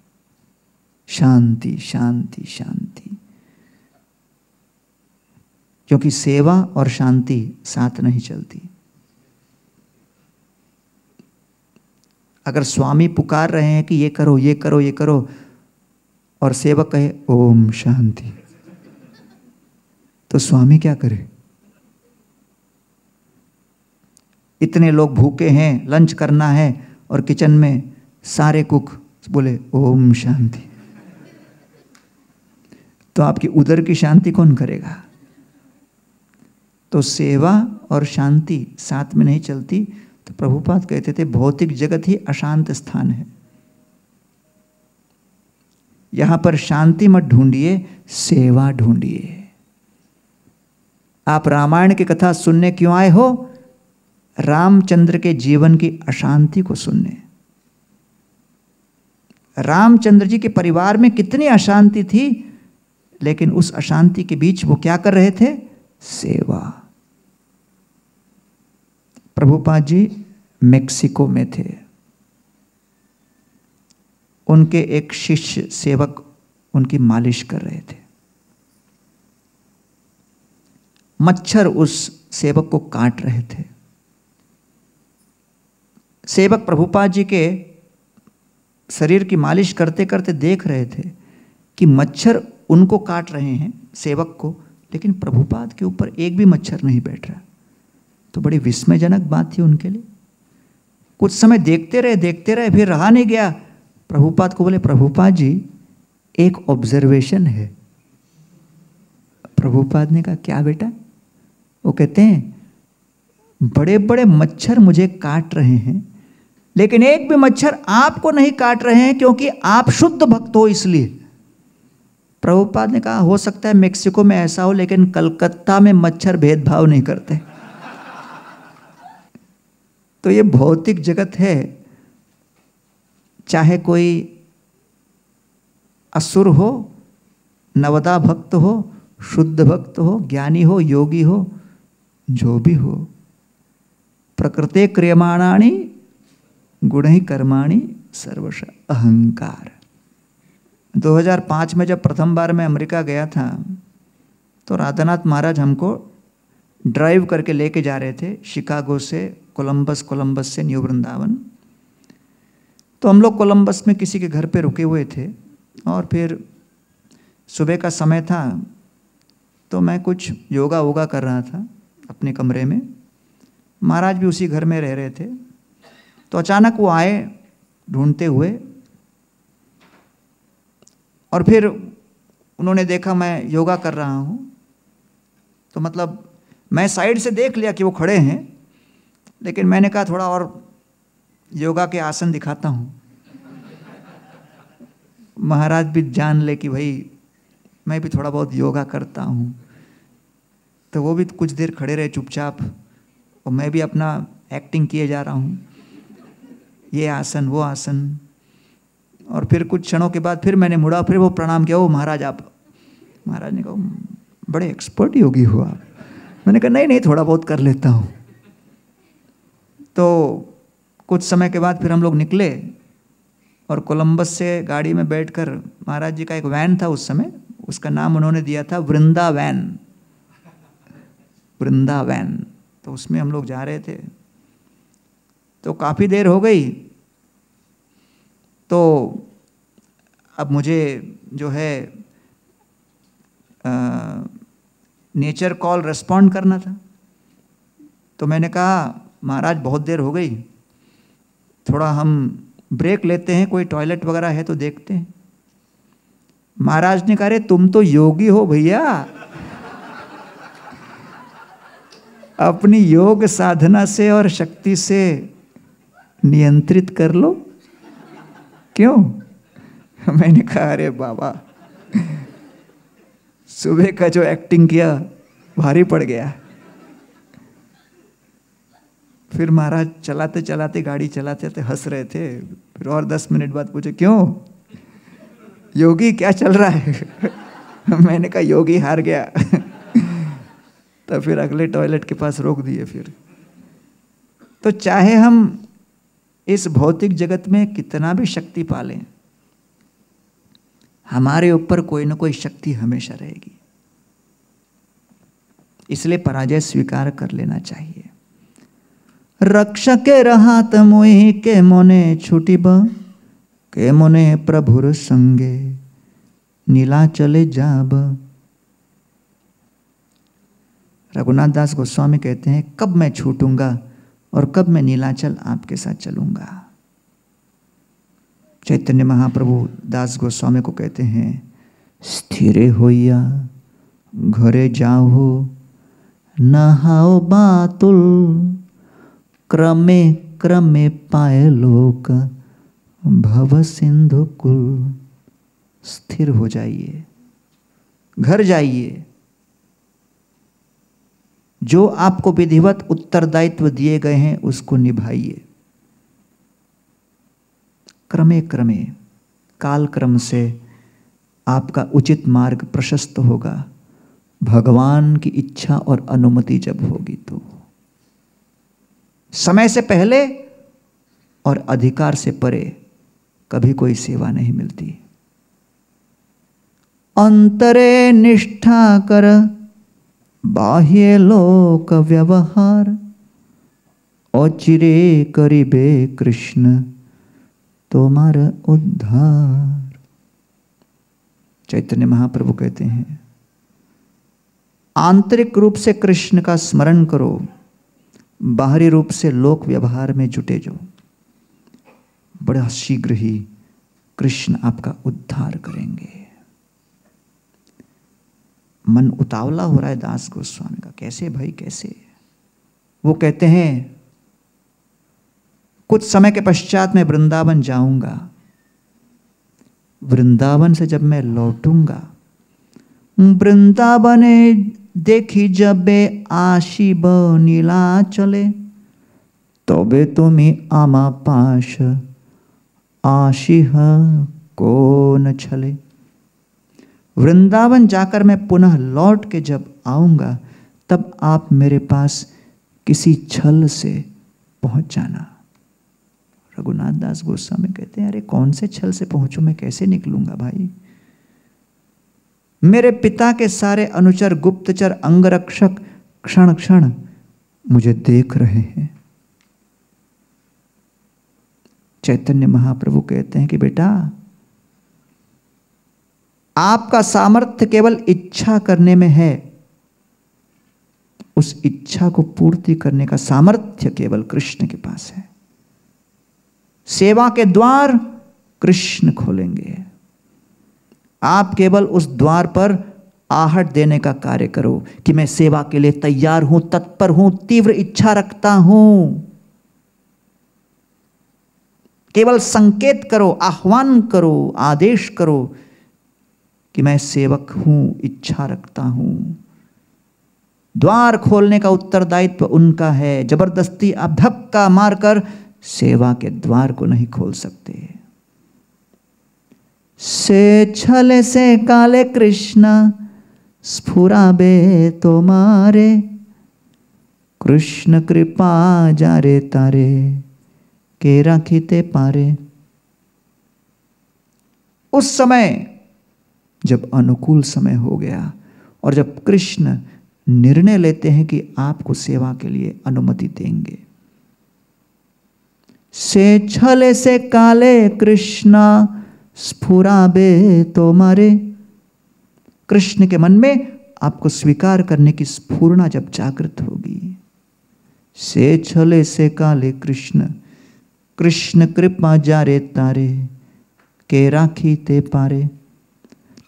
Speaker 1: शांति शांति शांति। क्योंकि सेवा और शांति साथ नहीं चलती। अगर स्वामी पुकार रहे हैं कि ये करो ये करो ये करो, और सेवक कहे ओम शांति, तो स्वामी क्या करे? इतने लोग भूखे हैं, लंच करना है, और किचन में सारे कुक बोले ओम शांति, तो आपकी उदर की शांति कौन करेगा? तो सेवा और शांति साथ में नहीं चलती। तो प्रभुपाद कहते थे भौतिक जगत ही अशांत स्थान है। यहां पर शांति मत ढूंढिए, सेवा ढूंढिए। आप रामायण की कथा सुनने क्यों आए हो? रामचंद्र के जीवन की अशांति को सुनने। रामचंद्र जी के परिवार में कितनी अशांति थी, लेकिन उस अशांति के बीच वो क्या कर रहे थे? सेवा। प्रभुपाद जी मेक्सिको में थे। उनके एक शिष्य सेवक उनकी मालिश कर रहे थे। मच्छर उस सेवक को काट रहे थे। सेवक प्रभुपाद जी के शरीर की मालिश करते करते देख रहे थे कि मच्छर उनको काट रहे हैं, सेवक को, लेकिन प्रभुपाद के ऊपर एक भी मच्छर नहीं बैठ रहा। तो बड़ी विस्मयजनक बात थी उनके लिए। कुछ समय देखते रहे, फिर रहा नहीं गया। प्रभुपाद को बोले प्रभुपाद जी एक ऑब्जर्वेशन है। प्रभुपाद ने कहा क्या बेटा? वो कहते हैं बड़े बड़े मच्छर मुझे काट रहे हैं, लेकिन एक भी मच्छर आपको नहीं काट रहे हैं, क्योंकि आप शुद्ध भक्त हो इसलिए। प्रभुपाद ने कहा हो सकता है मेक्सिको में ऐसा हो, लेकिन कलकत्ता में मच्छर भेदभाव नहीं करते। तो ये भौतिक जगत है, चाहे कोई असुर हो, नवदा भक्त हो, शुद्ध भक्त हो, ज्ञानी हो, योगी हो, जो भी हो, प्रकृते क्रियमाणानि गुणहि कर्माणि सर्वश अहंकार। 2005 में जब प्रथम बार मैं अमेरिका गया था, तो राधानाथ महाराज हमको ड्राइव करके लेके जा रहे थे शिकागो से कोलंबस से न्यू वृंदावन। तो हम लोग कोलंबस में किसी के घर पे रुके हुए थे, और फिर सुबह का समय था, तो मैं कुछ योगा वोगा कर रहा था अपने कमरे में। महाराज भी उसी घर में रह रहे थे। तो अचानक वो आए ढूंढते हुए, और फिर उन्होंने देखा मैं योगा कर रहा हूँ, तो मतलब मैं साइड से देख लिया कि वो खड़े हैं, लेकिन मैंने कहा थोड़ा और योगा के आसन दिखाता हूँ। महाराज भी जान ले कि भाई मैं भी थोड़ा बहुत योगा करता हूँ। तो वो भी कुछ देर खड़े रहे चुपचाप, और मैं भी अपना एक्टिंग किए जा रहा हूँ, ये आसन वो आसन। और फिर कुछ क्षणों के बाद फिर मैंने मुड़ा, फिर वो प्रणाम किया, ओ महाराज आप। महाराज ने कहा बड़े एक्सपर्ट योगी हो आप। मैंने कहा नहीं थोड़ा बहुत कर लेता हूँ। तो कुछ समय के बाद फिर हम लोग निकले, और कोलंबस से गाड़ी में बैठकर, महाराज जी का एक वैन था उस समय, उसका नाम उन्होंने दिया था वृंदा वैन। वृंदा वैन, तो उसमें हम लोग जा रहे थे। तो काफ़ी देर हो गई, तो अब मुझे जो है नेचर कॉल रिस्पॉन्ड करना था। तो मैंने कहा महाराज बहुत देर हो गई, थोड़ा हम ब्रेक लेते हैं, कोई टॉयलेट वगैरह है तो देखते हैं। महाराज ने कहा अरे तुम तो योगी हो भैया, अपनी योग साधना से और शक्ति से नियंत्रित कर लो। क्यों? मैंने कहा अरे बाबा सुबह का जो एक्टिंग किया भारी पड़ गया। फिर महाराज चलाते चलाते गाड़ी चलाते हंस रहे थे। फिर और 10 मिनट बाद पूछे क्यों योगी क्या चल रहा है? मैंने कहा योगी हार गया। तो फिर अगले टॉयलेट के पास रोक दिए फिर। तो चाहे हम इस भौतिक जगत में कितना भी शक्ति पालें, हमारे ऊपर कोई ना कोई शक्ति हमेशा रहेगी। इसलिए पराजय स्वीकार कर लेना चाहिए। रक्षके रहात मोहि के मोने छुटिब, के मोने प्रभुर संगे नीलाचले जाब। रघुनाथ दास गोस्वामी कहते हैं, कब मैं छूटूंगा और कब मैं नीलाचल आपके साथ चलूंगा। चैतन्य महाप्रभु दास गोस्वामी को कहते हैं, स्थिरे होइया घरे जाओ, नहाओ बातुल, क्रमे क्रमे पाए लोक भव सिंधु कुल। स्थिर हो जाइए, घर जाइए, जो आपको विधिवत उत्तरदायित्व दिए गए हैं उसको निभाइए। क्रमे क्रमे, काल क्रम से आपका उचित मार्ग प्रशस्त होगा, भगवान की इच्छा और अनुमति जब होगी तो। समय से पहले और अधिकार से परे कभी कोई सेवा नहीं मिलती। अंतरे निष्ठा कर, बाह्य लोक व्यवहार, अचिरे करिबे कृष्ण तोमार उद्धार। चैतन्य महाप्रभु कहते हैं, आंतरिक रूप से कृष्ण का स्मरण करो, बाहरी रूप से लोक व्यवहार में जुटे जाओ, बड़ा शीघ्र ही कृष्ण आपका उद्धार करेंगे। मन उतावला हो रहा है दास गोस्वामी का, कैसे भाई कैसे। वो कहते हैं, कुछ समय के पश्चात मैं वृंदावन जाऊंगा, वृंदावन से जब मैं लौटूंगा, वृंदावने देखी जबे आशिब नीलाचले, तबे तुम्हें आमा पाश आशिह कौन छले। वृंदावन जाकर मैं पुनः लौट के जब आऊंगा, तब आप मेरे पास किसी छल से पहुंच जाना। रघुनाथ दास गोस्वामी कहते हैं, अरे कौन से छल से पहुंचूं, मैं कैसे निकलूंगा भाई। मेरे पिता के सारे अनुचर, गुप्तचर, अंगरक्षक क्षण क्षण मुझे देख रहे हैं। चैतन्य महाप्रभु कहते हैं कि बेटा, आपका सामर्थ्य केवल इच्छा करने में है, उस इच्छा को पूर्ति करने का सामर्थ्य केवल कृष्ण के पास है। सेवा के द्वार कृष्ण खोलेंगे, आप केवल उस द्वार पर आहट देने का कार्य करो कि मैं सेवा के लिए तैयार हूं, तत्पर हूं, तीव्र इच्छा रखता हूं। केवल संकेत करो, आह्वान करो, आदेश करो कि मैं सेवक हूं, इच्छा रखता हूं। द्वार खोलने का उत्तरदायित्व उनका है। जबरदस्ती आप धक्का मारकर सेवा के द्वार को नहीं खोल सकते। से छले से काले कृष्ण स्फुराबे तुम्हारे, कृष्ण कृपा जारे तारे के राखीते पारे। उस समय जब अनुकूल समय हो गया और जब कृष्ण निर्णय लेते हैं कि आपको सेवा के लिए अनुमति देंगे, से छले से काले कृष्ण स्फुराबे तुम्हारे, कृष्ण के मन में आपको स्वीकार करने की स्फूर्णा जब जागृत होगी, से छले से काले कृष्ण, कृष्ण कृपा जारे तारे के राखी ते पारे,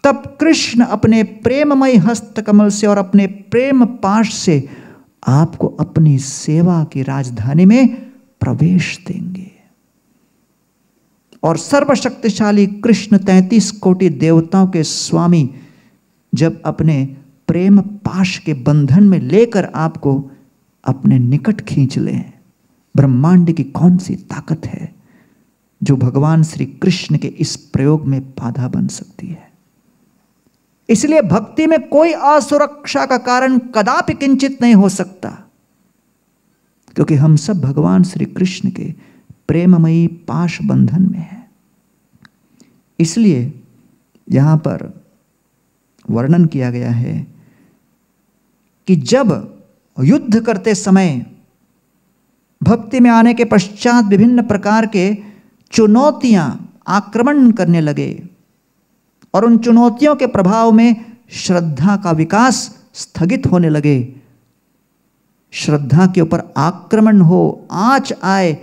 Speaker 1: तब कृष्ण अपने प्रेममय हस्त कमल से और अपने प्रेम पाश से आपको अपनी सेवा की राजधानी में प्रवेश देंगे। और सर्वशक्तिशाली कृष्ण 33 कोटि देवताओं के स्वामी जब अपने प्रेम पाश के बंधन में लेकर आपको अपने निकट खींच लें, ब्रह्मांड की कौन सी ताकत है जो भगवान श्री कृष्ण के इस प्रयोग में बाधा बन सकती है। इसलिए भक्ति में कोई असुरक्षा का कारण कदापि किंचित नहीं हो सकता, क्योंकि हम सब भगवान श्री कृष्ण के प्रेममयी पाश बंधन में हैं। इसलिए यहां पर वर्णन किया गया है कि जब युद्ध करते समय भक्ति में आने के पश्चात विभिन्न प्रकार के चुनौतियां आक्रमण करने लगे और उन चुनौतियों के प्रभाव में श्रद्धा का विकास स्थगित होने लगे, श्रद्धा के ऊपर आक्रमण हो, आँच आए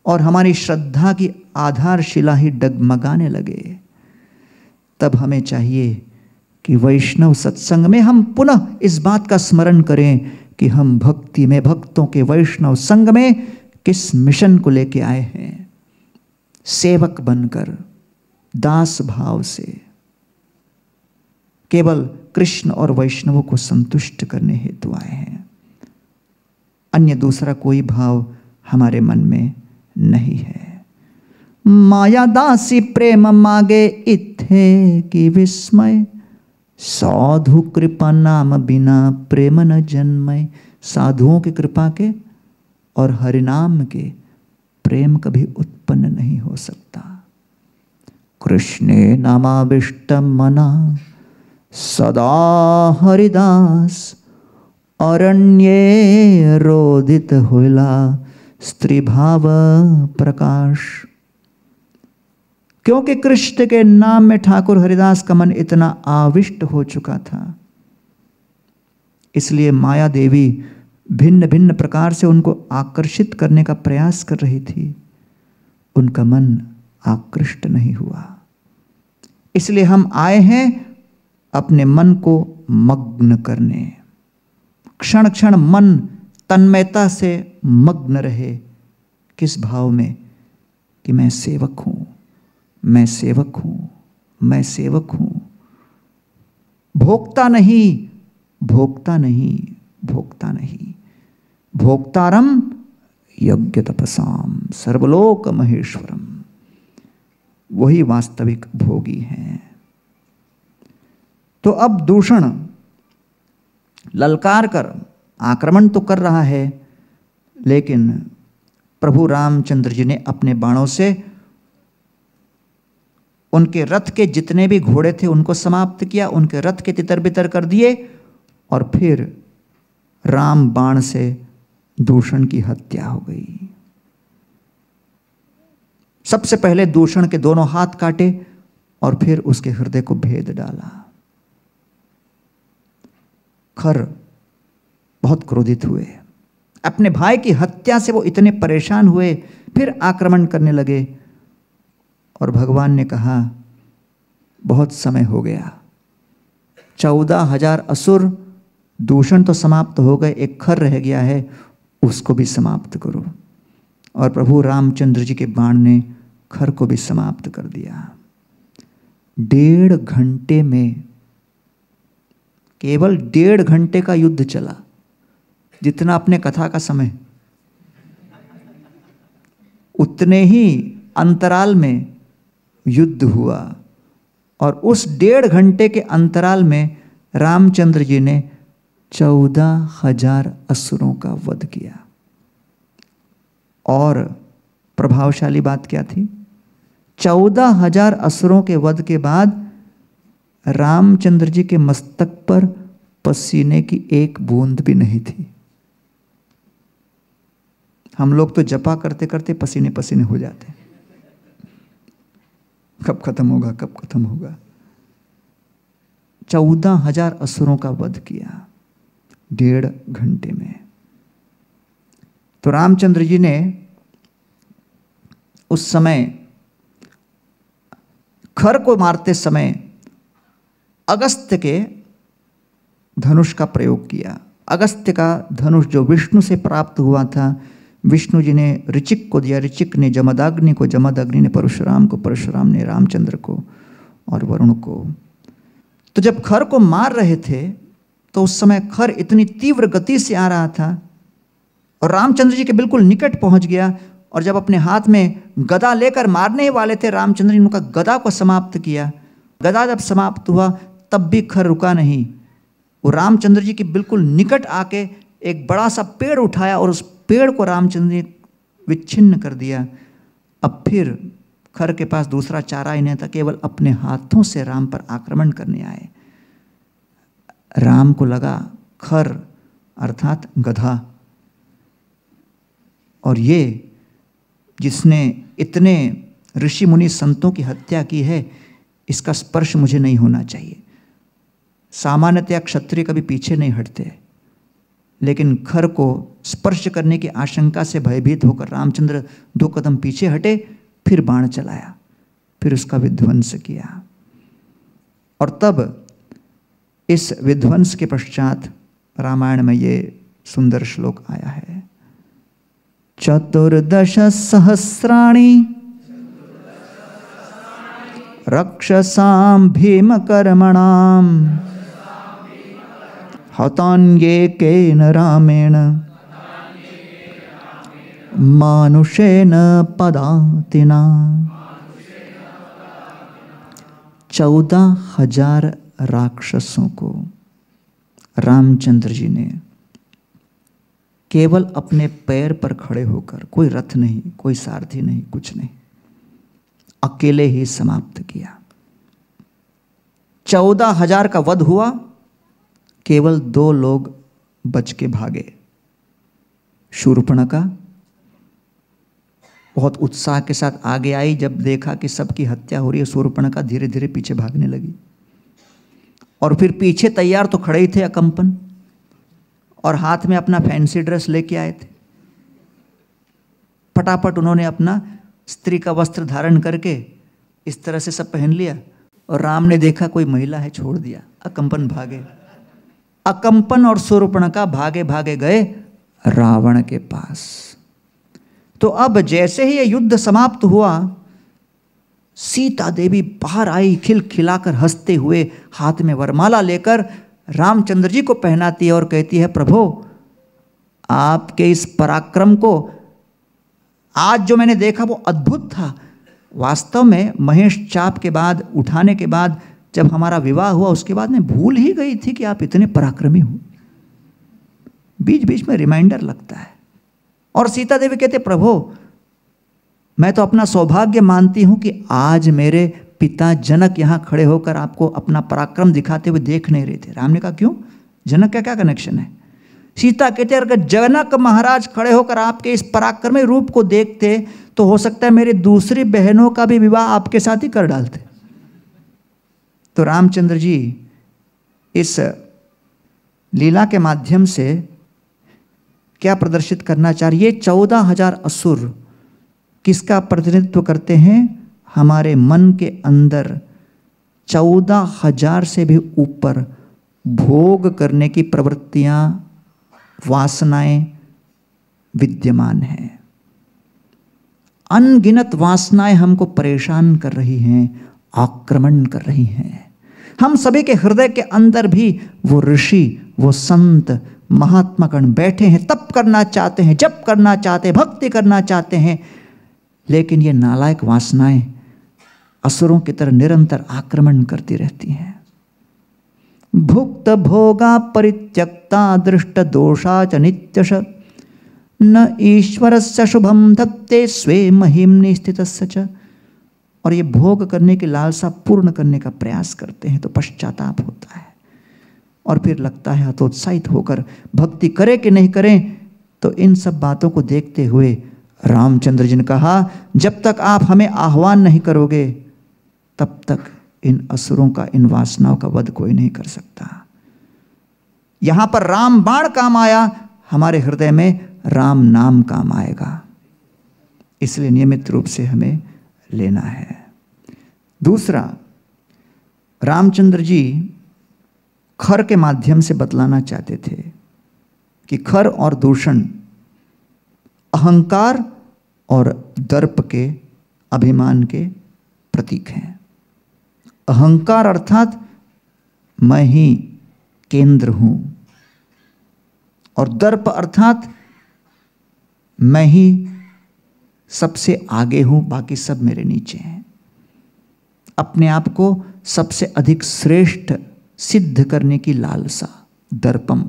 Speaker 1: और हमारी श्रद्धा की आधारशिला ही डगमगाने लगे, तब हमें चाहिए कि वैष्णव सत्संग में हम पुनः इस बात का स्मरण करें कि हम भक्ति में, भक्तों के वैष्णव संग में किस मिशन को लेके आए हैं। सेवक बनकर दास भाव से केवल कृष्ण और वैष्णवों को संतुष्ट करने हेतु आए हैं, अन्य दूसरा कोई भाव हमारे मन में नहीं है। माया दासी प्रेम मागे इत्थे की विस्मय, साधु कृपा नाम बिना प्रेम न जन्मय। साधुओं की कृपा के और हरिनाम के प्रेम कभी उत्पन्न नहीं हो सकता। कृष्णे नामाविष्टम मना सदा हरिदास, अरण्ये रोदित होला स्त्री भाव प्रकाश। क्योंकि कृष्ण के नाम में ठाकुर हरिदास का मन इतना आविष्ट हो चुका था, इसलिए माया देवी भिन्न भिन्न प्रकार से उनको आकर्षित करने का प्रयास कर रही थी, उनका मन आकृष्ट नहीं हुआ। इसलिए हम आए हैं अपने मन को मग्न करने, क्षण क्षण मन तन्मयता से मग्न रहे। किस भाव में? कि मैं सेवक हूं, मैं सेवक हूं, मैं सेवक हूं। भोक्ता नहीं, भोक्ता नहीं, भोक्ता नहीं। भोक्तारम यज्ञ तपसाम सर्वलोक महेश्वरम, वही वास्तविक भोगी हैं। तो अब दूषण ललकार कर आक्रमण तो कर रहा है, लेकिन प्रभु रामचंद्र जी ने अपने बाणों से उनके रथ के जितने भी घोड़े थे उनको समाप्त किया, उनके रथ के तितर बितर कर दिए और फिर राम बाण से दूषण की हत्या हो गई। सबसे पहले दूषण के दोनों हाथ काटे और फिर उसके हृदय को भेद डाला। खर बहुत क्रोधित हुए, अपने भाई की हत्या से वो इतने परेशान हुए, फिर आक्रमण करने लगे और भगवान ने कहा बहुत समय हो गया, 14,000 असुर दूषण तो समाप्त हो गए, एक खर रह गया है, उसको भी समाप्त करो। और प्रभु रामचंद्र जी के बाण ने खर को भी समाप्त कर दिया। 1.5 घंटे में, केवल 1.5 घंटे का युद्ध चला, जितना अपने कथा का समय, उतने ही अंतराल में युद्ध हुआ। और उस 1.5 घंटे के अंतराल में रामचंद्र जी ने 14,000 असुरों का वध किया। और प्रभावशाली बात क्या थी? 14,000 असुरों के वध के बाद रामचंद्र जी के मस्तक पर पसीने की एक बूंद भी नहीं थी। हम लोग तो जपा करते करते पसीने पसीने हो जाते, कब खत्म होगा, कब खत्म होगा। 14,000 असुरों का वध किया 1.5 घंटे में। तो रामचंद्र जी ने उस समय खर को मारते समय अगस्त्य के धनुष का प्रयोग किया। अगस्त्य का धनुष जो विष्णु से प्राप्त हुआ था, विष्णु जी ने ऋचिक को दिया, ऋचिक ने जमदग्नि को, जमदग्नि ने परशुराम को, परशुराम ने रामचंद्र को और वरुण को। तो जब खर को मार रहे थे तो उस समय खर इतनी तीव्र गति से आ रहा था और रामचंद्र जी के बिल्कुल निकट पहुंच गया। और जब अपने हाथ में गदा लेकर मारने ही वाले थे, रामचंद्र जी ने उनका गदा को समाप्त किया। गदा जब समाप्त हुआ तब भी खर रुका नहीं। वो रामचंद्र जी के बिल्कुल निकट आके एक बड़ा सा पेड़ उठाया और उस पेड़ को रामचंद्र जी विच्छिन्न कर दिया। अब फिर खर के पास दूसरा चारा ही नहीं था, केवल अपने हाथों से राम पर आक्रमण करने आए। राम को लगा खर अर्थात गधा, और ये जिसने इतने ऋषि मुनि संतों की हत्या की है, इसका स्पर्श मुझे नहीं होना चाहिए। सामान्यतया क्षत्रिय कभी पीछे नहीं हटते, लेकिन खर को स्पर्श करने की आशंका से भयभीत होकर रामचंद्र 2 कदम पीछे हटे, फिर बाण चलाया, फिर उसका विध्वंस किया। और तब इस विध्वंस के पश्चात रामायण में ये सुंदर श्लोक आया है, 14 सहस्राणि रक्षसां भीमकर्मणां हतान्येकेन रामेण मानुषेण पदातिना। 14,000 राक्षसों को रामचंद्र जी ने केवल अपने पैर पर खड़े होकर, कोई रथ नहीं, कोई सारथी नहीं, कुछ नहीं, अकेले ही समाप्त किया। 14,000 का वध हुआ, केवल 2 लोग बच के भागे। शूर्पणखा बहुत उत्साह के साथ आगे आई, जब देखा कि सबकी हत्या हो रही है, शूर्पणखा धीरे धीरे पीछे भागने लगी। और फिर पीछे तैयार तो खड़े ही थे अकंपन, और हाथ में अपना फैंसी ड्रेस लेके आए थे। फटाफट उन्होंने अपना स्त्री का वस्त्र धारण करके इस तरह से सब पहन लिया, और राम ने देखा कोई महिला है, छोड़ दिया, अकंपन भागे। अकंपन और शूर्पणखा भागे भागे गए रावण के पास। तो अब जैसे ही ये युद्ध समाप्त हुआ, सीता देवी बाहर आई, खिलखिलाकर हंसते हुए, हाथ में वरमाला लेकर रामचंद्र जी को पहनाती है और कहती है, प्रभु आपके इस पराक्रम को आज जो मैंने देखा वो अद्भुत था। वास्तव में महेश चाप के बाद, उठाने के बाद, जब हमारा विवाह हुआ, उसके बाद मैं भूल ही गई थी कि आप इतने पराक्रमी हो। बीच बीच में रिमाइंडर लगता है। और सीता देवी कहते, प्रभु मैं तो अपना सौभाग्य मानती हूं कि आज मेरे पिता जनक यहां खड़े होकर आपको अपना पराक्रम दिखाते हुए देख नहीं रहे थे। राम ने कहा, क्यों? जनक का क्या कनेक्शन है? सीता कहते, अगर जनक महाराज खड़े होकर आपके इस पराक्रमी रूप को देखते तो हो सकता है मेरी दूसरी बहनों का भी विवाह आपके साथ ही कर डालते। तो रामचंद्र जी इस लीला के माध्यम से क्या प्रदर्शित करना चाह रहे? ये 14,000 असुर किसका प्रतिनिधित्व करते हैं? हमारे मन के अंदर 14,000 से भी ऊपर भोग करने की प्रवृत्तियां, वासनाएं विद्यमान हैं। अनगिनत वासनाएं हमको परेशान कर रही हैं, आक्रमण कर रही हैं। हम सभी के हृदय के अंदर भी वो ऋषि, वो संत, महात्मागण बैठे हैं, तप करना चाहते हैं, जप करना चाहते हैं, भक्ति करना चाहते हैं, लेकिन ये नालायक वासनाएं असुरों की तरह निरंतर आक्रमण करती रहती हैं। भुक्त भोगा परित्यक्ता दृष्ट दोषा च नित्यश न ईश्वरस्य शुभम धत्ते स्वे महिम्नि स्थितस्य च। और ये भोग करने की लालसा पूर्ण करने का प्रयास करते हैं तो पश्चाताप होता है, और फिर लगता है हतोत्साहित होकर भक्ति करें कि नहीं करें। तो इन सब बातों को देखते हुए रामचंद्र जी ने कहा, जब तक आप हमें आह्वान नहीं करोगे तब तक इन असुरों का, इन वासनाओं का वध कोई नहीं कर सकता। यहां पर राम बाण काम आया, हमारे हृदय में राम नाम काम आएगा। इसलिए नियमित रूप से हमें लेना है। दूसरा, रामचंद्र जी खर के माध्यम से बतलाना चाहते थे कि खर और दूषण अहंकार और दर्प के, अभिमान के प्रतीक हैं। अहंकार अर्थात मैं ही केंद्र हूं, और दर्प अर्थात मैं ही सबसे आगे हूं, बाकी सब मेरे नीचे हैं। अपने आप को सबसे अधिक श्रेष्ठ सिद्ध करने की लालसा, दर्पम।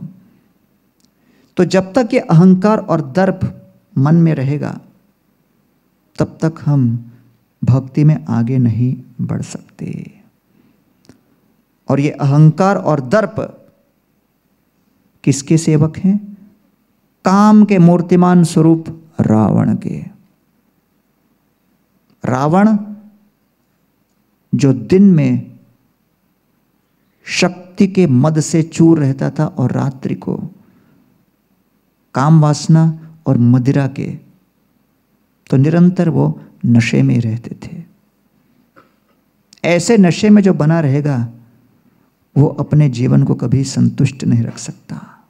Speaker 1: तो जब तक ये अहंकार और दर्प मन में रहेगा तब तक हम भक्ति में आगे नहीं बढ़ सकते। और ये अहंकार और दर्प किसके सेवक हैं? काम के मूर्तिमान स्वरूप रावण के। रावण जो दिन में शक्ति के मद से चूर रहता था और रात्रि को काम वासना और मदिरा के, तो निरंतर वो नशे में रहते थे। ऐसे नशे में जो बना रहेगा वो अपने जीवन को कभी संतुष्ट नहीं रख सकता।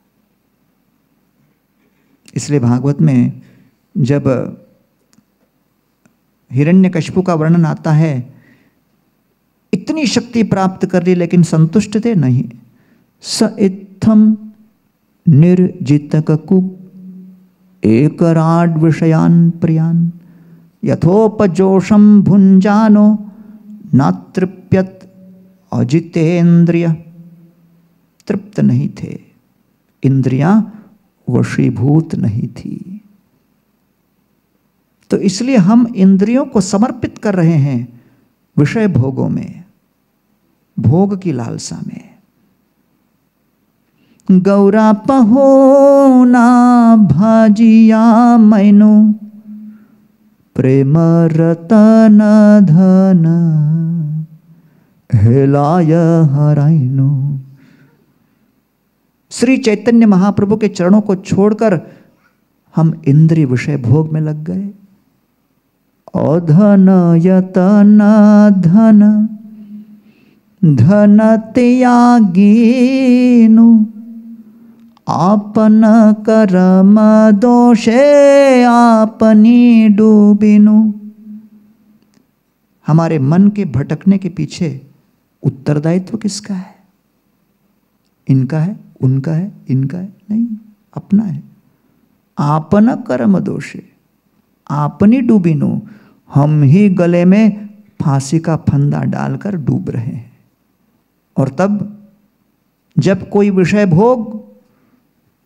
Speaker 1: इसलिए भागवत में जब हिरण्यकशिपु का वर्णन आता है, इतनी शक्ति प्राप्त कर ली लेकिन संतुष्ट थे नहीं। स इत्थम निर्जितककु एकराड विषयान प्रियान यथोपजोषम भुंजानो न तृप्यत अजितेन्द्रिय। तृप्त नहीं थे, इंद्रियां वशीभूत नहीं थी। तो इसलिए हम इंद्रियों को समर्पित कर रहे हैं विषय भोगों में, भोग की लालसा में। गौरा पहो ना भाजिया मैनु प्रेम रतन धन हेलाय हराइनु। श्री चैतन्य महाप्रभु के चरणों को छोड़कर हम इंद्रिय विषय भोग में लग गए। अधन यतन धन धन त्यागीनु आपन कर्म दोषे आपनी डूबिनु। हमारे मन के भटकने के पीछे उत्तरदायित्व किसका है? इनका है, उनका है, इनका है? नहीं, अपना है। आपन कर्म दोषे आपनी डूबिनु। हम ही गले में फांसी का फंदा डालकर डूब रहे हैं। और तब जब कोई विषय भोग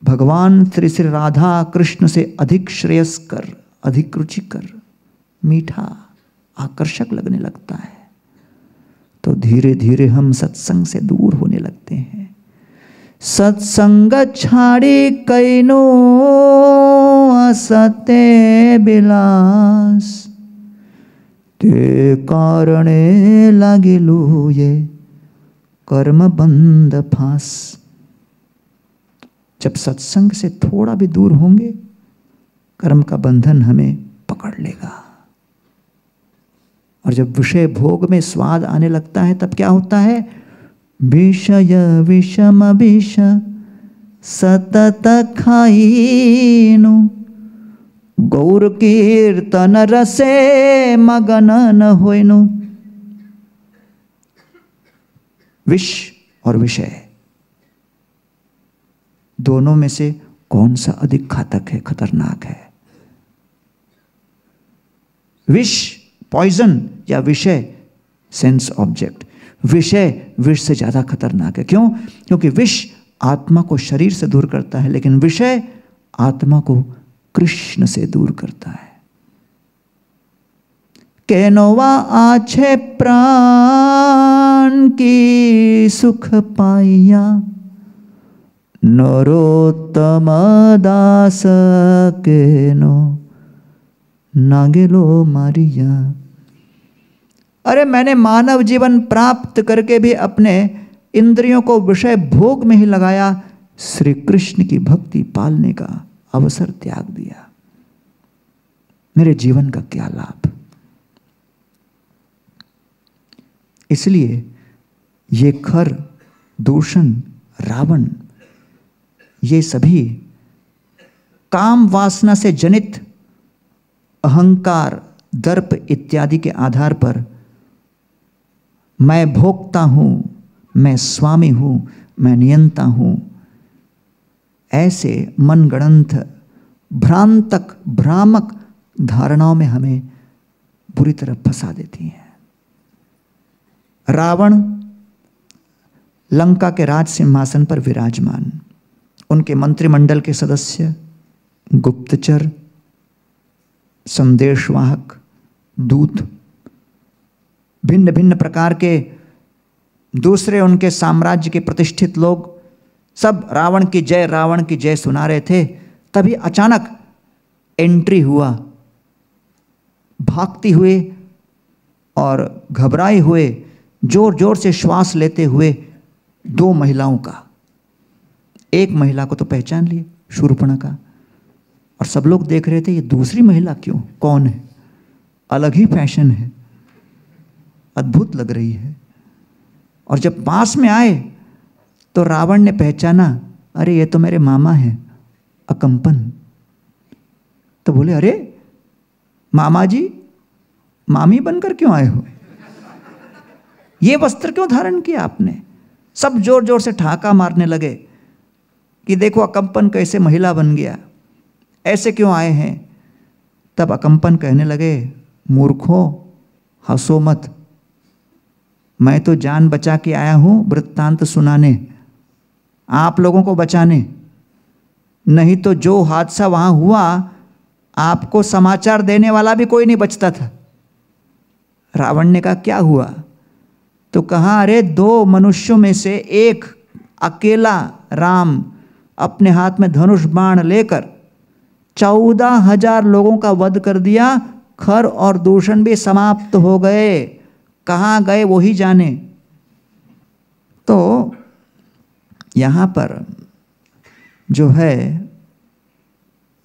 Speaker 1: भगवान श्री श्री राधा कृष्ण से अधिक श्रेयस्कर, अधिक रुचिकर, मीठा, आकर्षक लगने लगता है, तो धीरे धीरे हम सत्संग से दूर होने लगते हैं। सत्संग छाड़ी कैनो असते बिलास ते कारणे लागिलु ये कर्म बंद फांस। जब सत्संग से थोड़ा भी दूर होंगे कर्म का बंधन हमें पकड़ लेगा। और जब विषय भोग में स्वाद आने लगता है तब क्या होता है? विषय विषम विष सतत खाइनु गौर कीर्तन रसे मगन न होइनु। विष और विषय दोनों में से कौन सा अधिक घातक है, खतरनाक है? विष पॉइजन या विषय सेंस ऑब्जेक्ट? विषय विष से ज्यादा खतरनाक है। क्यों? क्योंकि विष आत्मा को शरीर से दूर करता है लेकिन विषय आत्मा को कृष्ण से दूर करता है। केनोवा आछे प्राण की सुख पाइया नरोत्तम दास केनो नागेलो मारिया। अरे मैंने मानव जीवन प्राप्त करके भी अपने इंद्रियों को विषय भोग में ही लगाया, श्री कृष्ण की भक्ति पालने का अवसर त्याग दिया। मेरे जीवन का क्या लाभ? इसलिए ये खर, दूषण, रावण, ये सभी काम वासना से जनित अहंकार, दर्प इत्यादि के आधार पर मैं भोक्ता हूं, मैं स्वामी हूं, मैं नियंता हूं, ऐसे मनगढ़ंत भ्रांतक भ्रामक धारणाओं में हमें बुरी तरह फंसा देती हैं। रावण लंका के राज सिंहासन पर विराजमान, उनके मंत्रिमंडल के सदस्य, गुप्तचर, संदेशवाहक, दूत, भिन्न भिन्न प्रकार के दूसरे उनके साम्राज्य के प्रतिष्ठित लोग सब रावण की जय सुना रहे थे। तभी अचानक एंट्री हुआ, भागती हुए और घबराए हुए, जोर जोर से श्वास लेते हुए 2 महिलाओं का। एक महिला को तो पहचान लिए, शूर्पणखा, और सब लोग देख रहे थे ये दूसरी महिला क्यों, कौन है, अलग ही फैशन है, अद्भुत लग रही है। और जब पास में आए तो रावण ने पहचाना, अरे ये तो मेरे मामा हैं अकंपन। तो बोले, अरे मामा जी, मामी बनकर क्यों आए हो, ये वस्त्र क्यों धारण किया आपने। सब जोर जोर से ठहाका मारने लगे कि देखो अकंपन कैसे महिला बन गया, ऐसे क्यों आए हैं। तब अकंपन कहने लगे, मूर्खों हंसो मत, मैं तो जान बचा के आया हूं वृत्तांत सुनाने, आप लोगों को बचाने, नहीं तो जो हादसा वहां हुआ आपको समाचार देने वाला भी कोई नहीं बचता था। रावण ने कहा, क्या हुआ। तो कहा, अरे 2 मनुष्यों में से एक अकेला राम अपने हाथ में धनुष बाण लेकर 14,000 लोगों का वध कर दिया, खर और दूषण भी समाप्त हो गए, कहाँ गए वो ही जाने। तो यहाँ पर जो है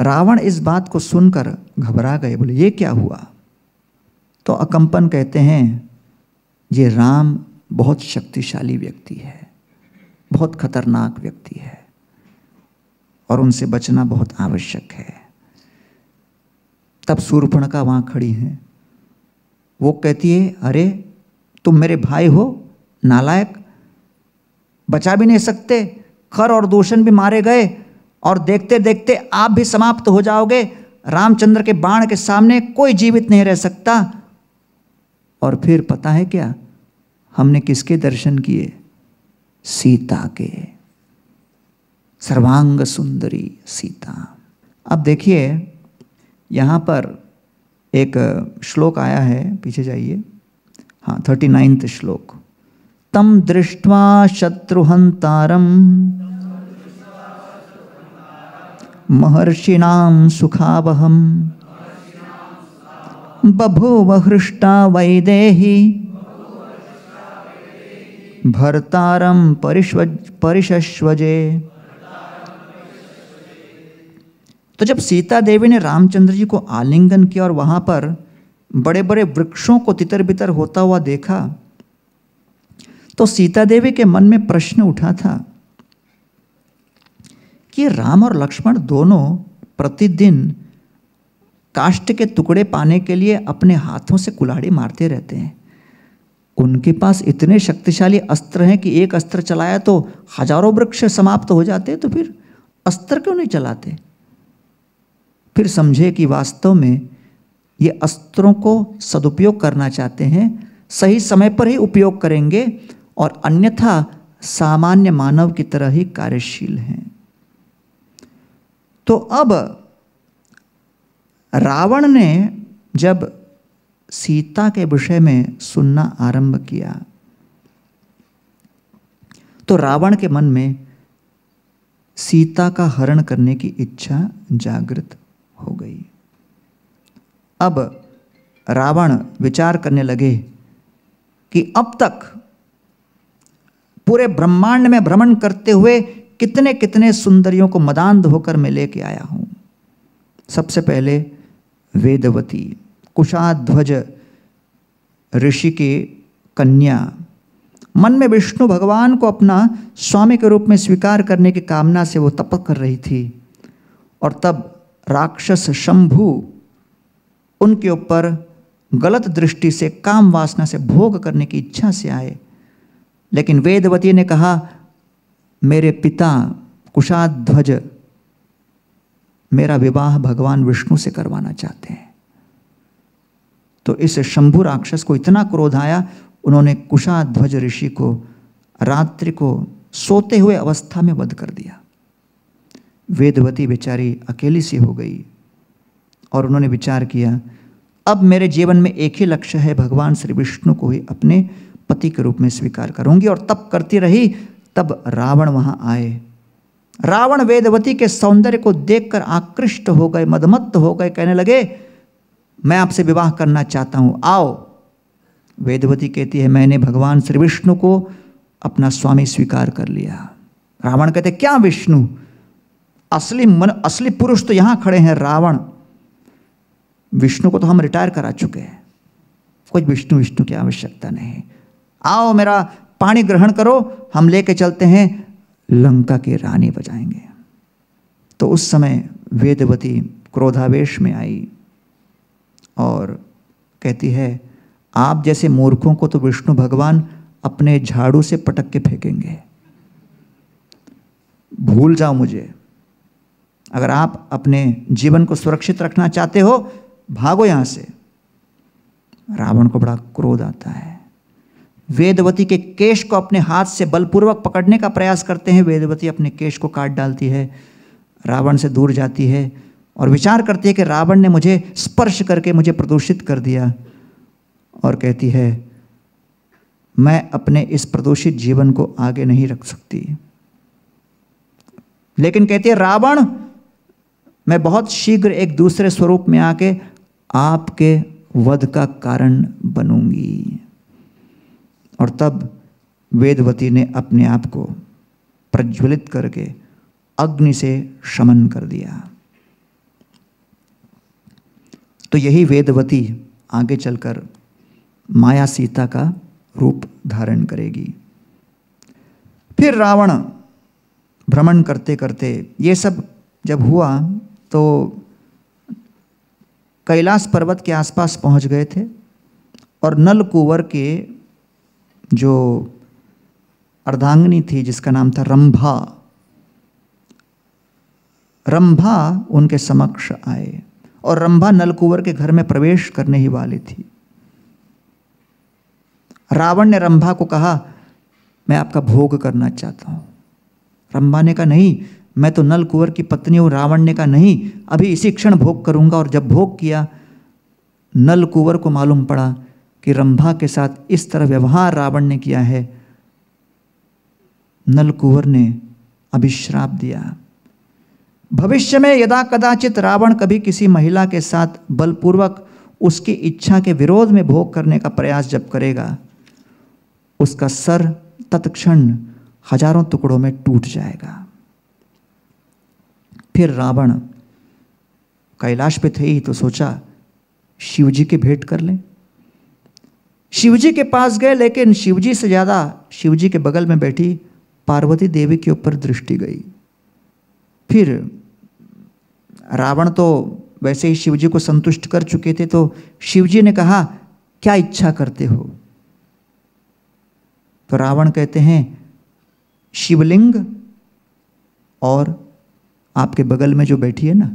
Speaker 1: रावण इस बात को सुनकर घबरा गए, बोले ये क्या हुआ। तो अकंपन कहते हैं, ये राम बहुत शक्तिशाली व्यक्ति है, बहुत खतरनाक व्यक्ति है और उनसे बचना बहुत आवश्यक है। तब शूर्पणखा वहाँ खड़ी हैं, वो कहती है, अरे तुम मेरे भाई हो, नालायक, बचा भी नहीं सकते, खर और दूषण भी मारे गए और देखते देखते आप भी समाप्त हो जाओगे। रामचंद्र के बाण के सामने कोई जीवित नहीं रह सकता। और फिर पता है क्या, हमने किसके दर्शन किए, सीता के, सर्वांग सुंदरी सीता। अब देखिए यहाँ पर एक श्लोक आया है, पीछे जाइए, हाँ 39वां श्लोक। तम दृष्ट्वा शत्रुहंतारम महर्षिणां सुखावहम बभूव हृष्टा वैदेही भर्तारं परिशश्वजे। तो जब सीता देवी ने रामचंद्र जी को आलिंगन किया और वहां पर बड़े बड़े वृक्षों को तितर बितर होता हुआ देखा, तो सीता देवी के मन में प्रश्न उठा था कि राम और लक्ष्मण दोनों प्रतिदिन काष्ठ के टुकड़े पाने के लिए अपने हाथों से कुल्हाड़ी मारते रहते हैं। उनके पास इतने शक्तिशाली अस्त्र हैं कि एक अस्त्र चलाया तो हजारों वृक्ष समाप्त हो जाते, तो फिर अस्त्र क्यों नहीं चलाते। फिर समझे कि वास्तव में ये अस्त्रों को सदुपयोग करना चाहते हैं, सही समय पर ही उपयोग करेंगे और अन्यथा सामान्य मानव की तरह ही कार्यशील हैं। तो अब रावण ने जब सीता के विषय में सुनना आरंभ किया तो रावण के मन में सीता का हरण करने की इच्छा जागृत हो गई। अब रावण विचार करने लगे कि अब तक पूरे ब्रह्मांड में भ्रमण करते हुए कितने कितने सुंदरियों को मदान्ध होकर मैं लेके आया हूं। सबसे पहले वेदवती, कुशाध्वज ऋषि की कन्या, मन में विष्णु भगवान को अपना स्वामी के रूप में स्वीकार करने की कामना से वो तप कर रही थी। और तब राक्षस शंभु उनके ऊपर गलत दृष्टि से, काम वासना से भोग करने की इच्छा से आए। लेकिन वेदवती ने कहा, मेरे पिता कुशाध्वज मेरा विवाह भगवान विष्णु से करवाना चाहते हैं। तो इस शंभु राक्षस को इतना क्रोध आया, उन्होंने कुशाध्वज ऋषि को रात्रि को सोते हुए अवस्था में वध कर दिया। वेदवती बेचारी अकेली सी हो गई और उन्होंने विचार किया, अब मेरे जीवन में एक ही लक्ष्य है, भगवान श्री विष्णु को ही अपने पति के रूप में स्वीकार करूंगी। और तब करती रही, तब रावण वहां आए। रावण वेदवती के सौंदर्य को देखकर आकृष्ट हो गए, मदमत्त हो गए, कहने लगे मैं आपसे विवाह करना चाहता हूं, आओ। वेदवती कहती है मैंने भगवान श्री विष्णु को अपना स्वामी स्वीकार कर लिया। रावण कहते क्या विष्णु, असली पुरुष तो यहां खड़े हैं रावण, विष्णु को तो हम रिटायर करा चुके हैं, कोई विष्णु विष्णु की आवश्यकता नहीं, आओ मेरा पानी ग्रहण करो, हम लेके चलते हैं लंका की रानी बजाएंगे। तो उस समय वेदवती क्रोधावेश में आई और कहती है आप जैसे मूर्खों को तो विष्णु भगवान अपने झाड़ू से पटक के फेंकेंगे, भूल जाओ मुझे। अगर आप अपने जीवन को सुरक्षित रखना चाहते हो भागो यहां से। रावण को बड़ा क्रोध आता है, वेदवती के केश को अपने हाथ से बलपूर्वक पकड़ने का प्रयास करते हैं। वेदवती अपने केश को काट डालती है, रावण से दूर जाती है और विचार करती है कि रावण ने मुझे स्पर्श करके मुझे प्रदूषित कर दिया, और कहती है मैं अपने इस प्रदूषित जीवन को आगे नहीं रख सकती। लेकिन कहती है रावण मैं बहुत शीघ्र एक दूसरे स्वरूप में आके आपके वध का कारण बनूंगी। और तब वेदवती ने अपने आप को प्रज्वलित करके अग्नि से शमन कर दिया। तो यही वेदवती आगे चलकर माया सीता का रूप धारण करेगी। फिर रावण भ्रमण करते करते, ये सब जब हुआ तो कैलाश पर्वत के आसपास पहुंच गए थे और नलकूवर के जो अर्धांगिनी थी जिसका नाम था रंभा, रंभा उनके समक्ष आए और रंभा नलकूवर के घर में प्रवेश करने ही वाली थी। रावण ने रंभा को कहा मैं आपका भोग करना चाहता हूं। रंभा ने कहा नहीं, मैं तो नलकूवर की पत्नी हूं। रावण ने कहा नहीं, अभी इसी क्षण भोग करूंगा। और जब भोग किया, नलकूवर को मालूम पड़ा कि रंभा के साथ इस तरह व्यवहार रावण ने किया है। नलकूवर ने अभिश्राप दिया, भविष्य में यदा कदाचित रावण कभी किसी महिला के साथ बलपूर्वक उसकी इच्छा के विरोध में भोग करने का प्रयास जब करेगा, उसका सर तत्क्षण हजारों टुकड़ों में टूट जाएगा। फिर रावण कैलाश पे थे ही तो सोचा शिवजी के भेंट कर लें। शिवजी के पास गए, लेकिन शिवजी से ज्यादा शिवजी के बगल में बैठी पार्वती देवी के ऊपर दृष्टि गई। फिर रावण तो वैसे ही शिवजी को संतुष्ट कर चुके थे, तो शिवजी ने कहा क्या इच्छा करते हो? तो रावण कहते हैं शिवलिंग और आपके बगल में जो बैठी है ना,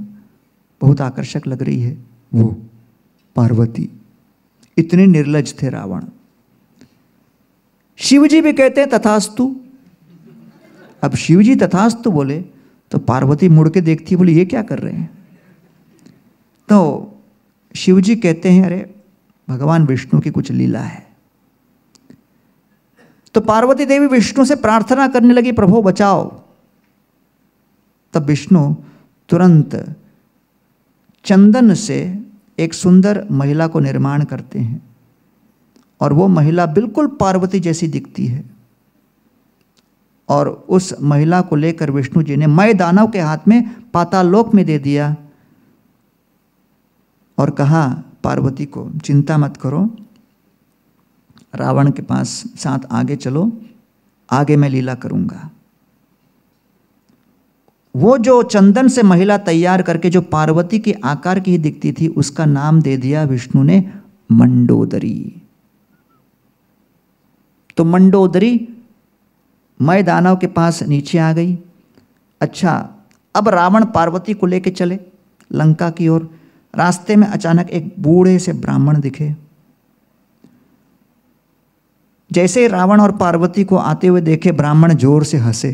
Speaker 1: बहुत आकर्षक लग रही है, वो पार्वती। इतने निर्लज थे रावण। शिवजी भी कहते हैं तथास्तु। अब शिवजी तथास्तु बोले तो पार्वती मुड़ के देखती, बोली ये क्या कर रहे हैं? तो शिवजी कहते हैं अरे भगवान विष्णु की कुछ लीला है। तो पार्वती देवी विष्णु से प्रार्थना करने लगी, प्रभु बचाओ। तब विष्णु तुरंत चंदन से एक सुंदर महिला को निर्माण करते हैं और वो महिला बिल्कुल पार्वती जैसी दिखती है। और उस महिला को लेकर विष्णु जी ने मय दानव के हाथ में पातालोक में दे दिया और कहा पार्वती को चिंता मत करो, रावण के पास साथ आगे चलो, आगे मैं लीला करूंगा। वो जो चंदन से महिला तैयार करके जो पार्वती के आकार की ही दिखती थी, उसका नाम दे दिया विष्णु ने मंडोदरी। तो मंडोदरी मय दानव के पास नीचे आ गई। अच्छा, अब रावण पार्वती को लेके चले लंका की ओर। रास्ते में अचानक एक बूढ़े से ब्राह्मण दिखे जैसे रावण और पार्वती को आते हुए देखे, ब्राह्मण जोर से हंसे,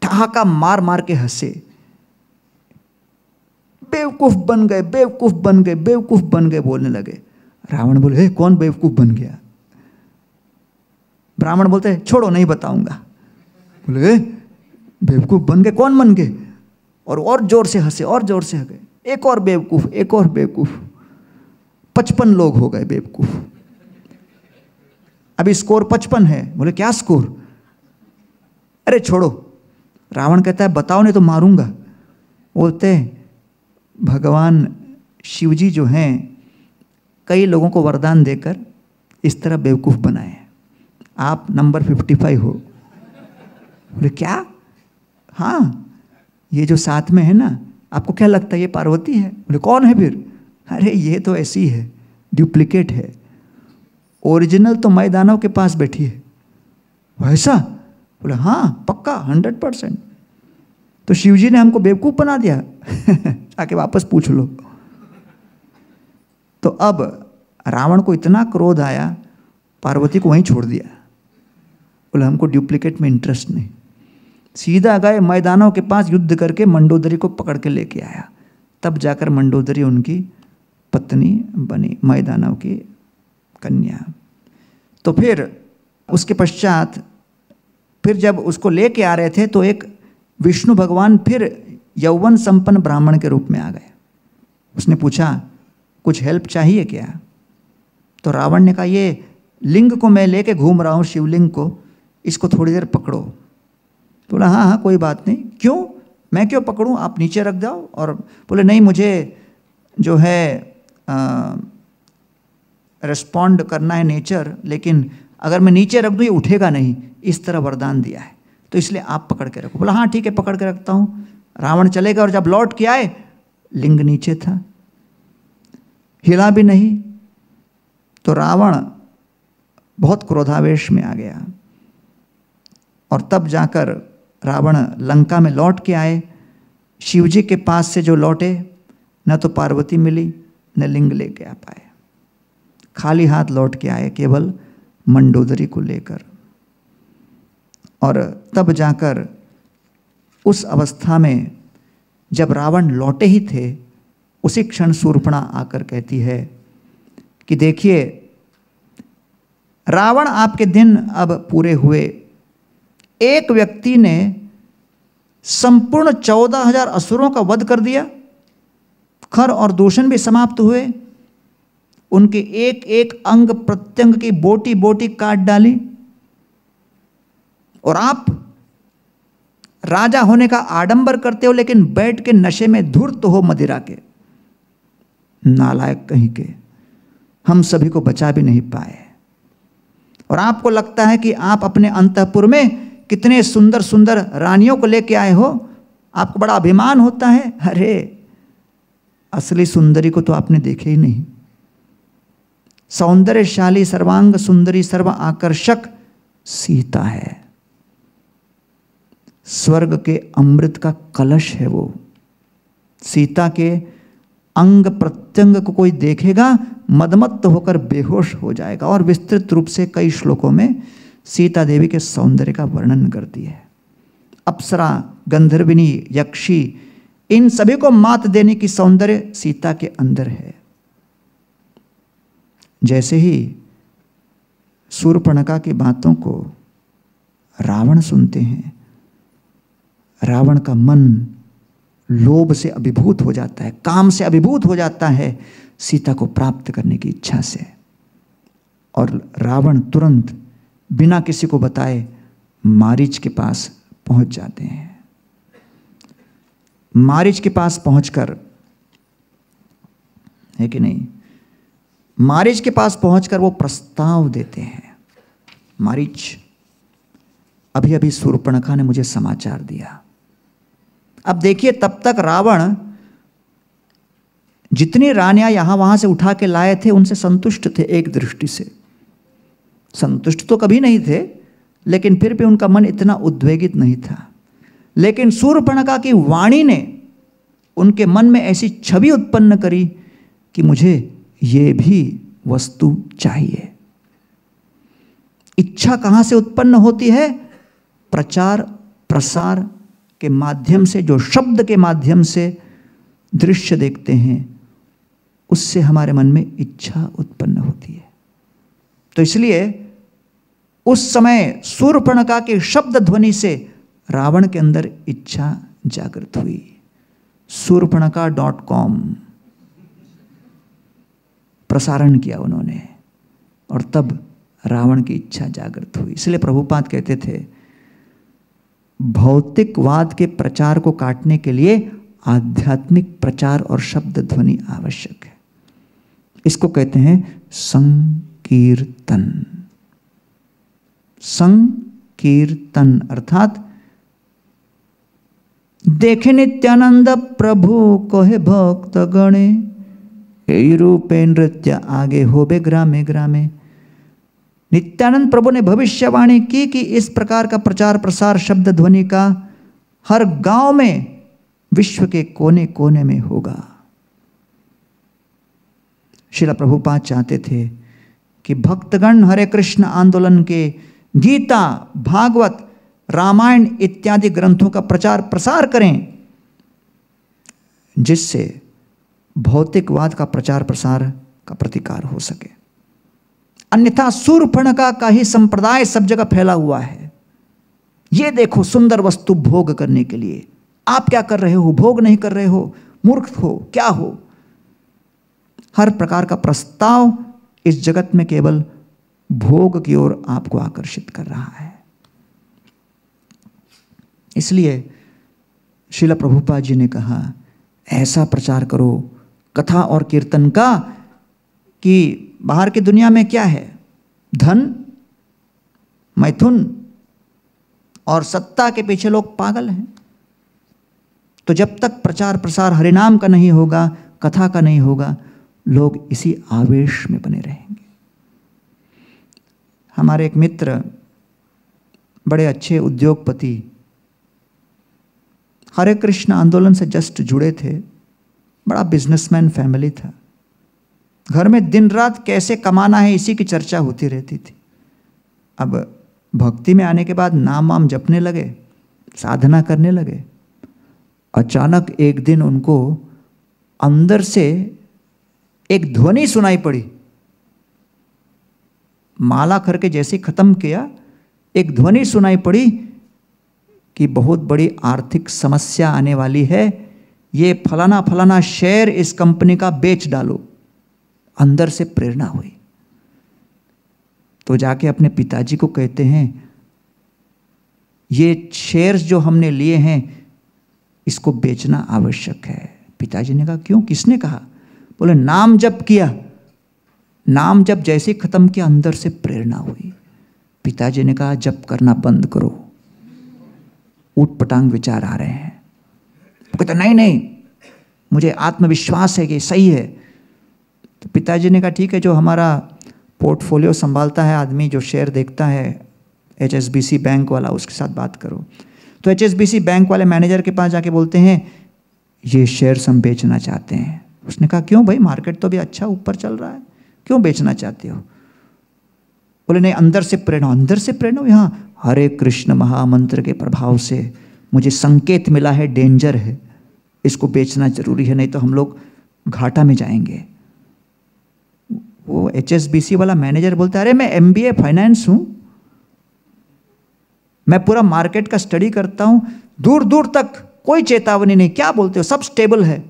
Speaker 1: ठहाका मार मार के हंसे, बेवकूफ बन गए, बेवकूफ बन गए, बेवकूफ बन गए बोलने लगे। रावण बोले, हे कौन बेवकूफ बन गया? ब्राह्मण बोलते, छोड़ो नहीं बताऊंगा। बोले, बेवकूफ बन गए, कौन बन गए? और जोर से हंसे, और जोर से हंसे, एक और बेवकूफ, एक और बेवकूफ, 55 लोग हो गए बेवकूफ। अभी स्कोर 55 है। बोले, क्या स्कोर? अरे छोड़ो। रावण कहता है, बताओ नहीं तो मारूंगा। बोलते, भगवान शिवजी जो हैं, कई लोगों को वरदान देकर इस तरह बेवकूफ बनाए, आप नंबर 55 हो। बोले, क्या? हाँ, ये जो साथ में है ना, आपको क्या लगता है ये पार्वती है? बोले, कौन है फिर? अरे ये तो ऐसी है, डुप्लीकेट है, ओरिजिनल तो मैं दानव के पास बैठी है। वैसा? बोले, हाँ पक्का 100%। तो शिवजी ने हमको बेवकूफ बना दिया। आके वापस पूछ लो। तो अब रावण को इतना क्रोध आया, पार्वती को वहीं छोड़ दिया। बोले, हमको डुप्लीकेट में इंटरेस्ट नहीं। सीधा गए मैदानों के पास, युद्ध करके मंडोदरी को पकड़ के लेके आया। तब जाकर मंडोदरी उनकी पत्नी बनी, मैदानव की कन्या। तो फिर उसके पश्चात, फिर जब उसको लेके आ रहे थे तो एक विष्णु भगवान फिर यौवन संपन्न ब्राह्मण के रूप में आ गए। उसने पूछा, कुछ हेल्प चाहिए क्या? तो रावण ने कहा, ये लिंग को मैं लेके घूम रहा हूँ, शिवलिंग को, इसको थोड़ी देर पकड़ो। तो बोला, हाँ हाँ कोई बात नहीं। क्यों? मैं क्यों पकड़ूं, आप नीचे रख दो। और बोले, नहीं मुझे जो है रिस्पॉन्ड करना है नेचर, लेकिन अगर मैं नीचे रख दूँ ये उठेगा नहीं, इस तरह वरदान दिया है, तो इसलिए आप पकड़ के रखो। बोला, हाँ ठीक है पकड़ के रखता हूँ। रावण चलेगा और जब लौट के आए, लिंग नीचे था, हिला भी नहीं। तो रावण बहुत क्रोधावेश में आ गया और तब जाकर रावण लंका में लौट के आए। शिवजी के पास से जो लौटे, न तो पार्वती मिली न लिंग लेके आ पाए, खाली हाथ लौट के आए, केवल मंडोदरी को लेकर। और तब जाकर उस अवस्था में जब रावण लौटे ही थे, उसी क्षण शूर्पणा आकर कहती है कि देखिए रावण, आपके दिन अब पूरे हुए। एक व्यक्ति ने संपूर्ण 14,000 असुरों का वध कर दिया, खर और दूषण भी समाप्त हुए, उनके एक एक अंग प्रत्यंग की बोटी बोटी काट डाली, और आप राजा होने का आडंबर करते हो, लेकिन बैठ के नशे में धूर्त हो मदिरा के। नालायक कहीं के, हम सभी को बचा भी नहीं पाए। और आपको लगता है कि आप अपने अंतःपुर में कितने सुंदर सुंदर रानियों को लेके आए हो, आपको बड़ा अभिमान होता है। अरे असली सुंदरी को तो आपने देखे ही नहीं। सौंदर्यशाली, सर्वांग सुंदरी, सर्व आकर्षक सीता है, स्वर्ग के अमृत का कलश है वो। सीता के अंग प्रत्यंग को कोई देखेगा, मदमत्त होकर बेहोश हो जाएगा। और विस्तृत रूप से कई श्लोकों में सीता देवी के सौंदर्य का वर्णन करती है। अप्सरा, गंधर्विनी, यक्षी, इन सभी को मात देने की सौंदर्य सीता के अंदर है। जैसे ही शूर्पणखा की बातों को रावण सुनते हैं, रावण का मन लोभ से अभिभूत हो जाता है, काम से अभिभूत हो जाता है, सीता को प्राप्त करने की इच्छा से। और रावण तुरंत बिना किसी को बताए मारीच के पास पहुंच जाते हैं। मारीच के पास पहुंचकर, है कि नहीं, मारीच के पास पहुंचकर वो प्रस्ताव देते हैं। मारीच, अभी अभी शूर्पणखा ने मुझे समाचार दिया। अब देखिए, तब तक रावण जितनी रानियां यहां वहां से उठा के लाए थे उनसे संतुष्ट थे। एक दृष्टि से संतुष्ट तो कभी नहीं थे, लेकिन फिर भी उनका मन इतना उद्वेगित नहीं था। लेकिन शूर्पणखा की वाणी ने उनके मन में ऐसी छवि उत्पन्न करी कि मुझे ये भी वस्तु चाहिए। इच्छा कहाँ से उत्पन्न होती है? प्रचार प्रसार के माध्यम से, जो शब्द के माध्यम से दृश्य देखते हैं, उससे हमारे मन में इच्छा उत्पन्न होती है। तो इसलिए उस समय शूर्पणखा के शब्द ध्वनि से रावण के अंदर इच्छा जागृत हुई। शूर्पणखा.com प्रसारण किया उन्होंने, और तब रावण की इच्छा जागृत हुई। इसलिए प्रभुपाद कहते थे, भौतिकवाद के प्रचार को काटने के लिए आध्यात्मिक प्रचार और शब्द ध्वनि आवश्यक है। इसको कहते हैं संकीर्तन। संकीर्तन अर्थात देखे नित्यानंद प्रभु कहे भक्त गणे, यही रूपे नृत्य आगे होबे ग्रामे ग्रामे। नित्यानंद प्रभु ने भविष्यवाणी की कि इस प्रकार का प्रचार प्रसार शब्द ध्वनि का हर गांव में, विश्व के कोने कोने में होगा। श्रील प्रभुपाद चाहते थे कि भक्तगण हरे कृष्ण आंदोलन के गीता, भागवत, रामायण इत्यादि ग्रंथों का प्रचार प्रसार करें, जिससे भौतिकवाद का प्रचार प्रसार का प्रतिकार हो सके। अन्यथा शूर्पणखा का ही संप्रदाय सब जगह फैला हुआ है। ये देखो, सुंदर वस्तु भोग करने के लिए आप क्या कर रहे हो? भोग नहीं कर रहे हो, मूर्ख हो, क्या हो? हर प्रकार का प्रस्ताव इस जगत में केवल भोग की ओर आपको आकर्षित कर रहा है। इसलिए श्रील प्रभुपाद जी ने कहा, ऐसा प्रचार करो कथा और कीर्तन का कि बाहर की दुनिया में क्या है? धन, मैथुन और सत्ता के पीछे लोग पागल हैं। तो जब तक प्रचार प्रसार हरिनाम का नहीं होगा, कथा का नहीं होगा, लोग इसी आवेश में बने रहेंगे। हमारे एक मित्र, बड़े अच्छे उद्योगपति, हरे कृष्ण आंदोलन से जस्ट जुड़े थे, बड़ा बिजनेसमैन फैमिली था। घर में दिन रात कैसे कमाना है इसी की चर्चा होती रहती थी। अब भक्ति में आने के बाद नाम वाम जपने लगे, साधना करने लगे। अचानक एक दिन उनको अंदर से एक ध्वनि सुनाई पड़ी। माला करके जैसे खत्म किया, एक ध्वनि सुनाई पड़ी कि बहुत बड़ी आर्थिक समस्या आने वाली है, ये फलाना फलाना शेयर इस कंपनी का बेच डालो। अंदर से प्रेरणा हुई तो जाके अपने पिताजी को कहते हैं, ये शेयर्स जो हमने लिए हैं इसको बेचना आवश्यक है। पिताजी ने कहा, क्यों? किसने कहा? बोले, नाम जप किया। नाम जप जैसे खत्म किया, अंदर से प्रेरणा हुई। पिताजी ने कहा, जप करना बंद करो, ऊटपटांग विचार आ रहे हैं। वो कहता, नहीं नहीं, मुझे आत्मविश्वास है कि सही है। तो पिताजी ने कहा, ठीक है, जो हमारा पोर्टफोलियो संभालता है आदमी, जो शेयर देखता है, HSBC बैंक वाला, उसके साथ बात करो। तो HSBC बैंक वाले मैनेजर के पास जाके बोलते हैं, ये शेयर्स हम बेचना चाहते हैं। उसने कहा, क्यों भाई, मार्केट तो भी अच्छा ऊपर चल रहा है, क्यों बेचना चाहते हो? बोले, नहीं, अंदर से प्रेरणा। अंदर से प्रेरणा? यहाँ हरे कृष्ण महामंत्र के प्रभाव से मुझे संकेत मिला है, डेंजर है, इसको बेचना जरूरी है, नहीं तो हम लोग घाटा में जाएंगे। वो HSBC वाला मैनेजर बोलता है, अरे मैं MBA फाइनेंस हूं, मैं पूरा मार्केट का स्टडी करता हूं, दूर दूर तक कोई चेतावनी नहीं, क्या बोलते हो, सब स्टेबल है,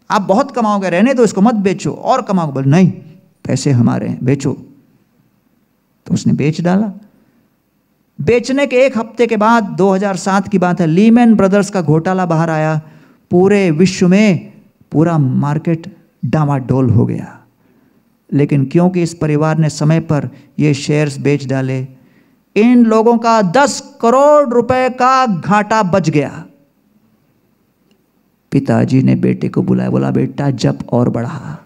Speaker 1: आप बहुत कमाओगे, रहने दो इसको, मत बेचो, और कमाओगे। बोले, नहीं, पैसे हमारे हैं, बेचो। तो उसने बेच डाला। बेचने के एक हफ्ते के बाद, 2007 की बात है, लीमैन ब्रदर्स का घोटाला बाहर आया। पूरे विश्व में पूरा मार्केट डामाडोल हो गया। लेकिन क्योंकि इस परिवार ने समय पर ये शेयर्स बेच डाले, इन लोगों का 10 करोड़ रुपए का घाटा बच गया। पिताजी ने बेटे को बुलाया, बोला, बेटा जप और बढ़ा।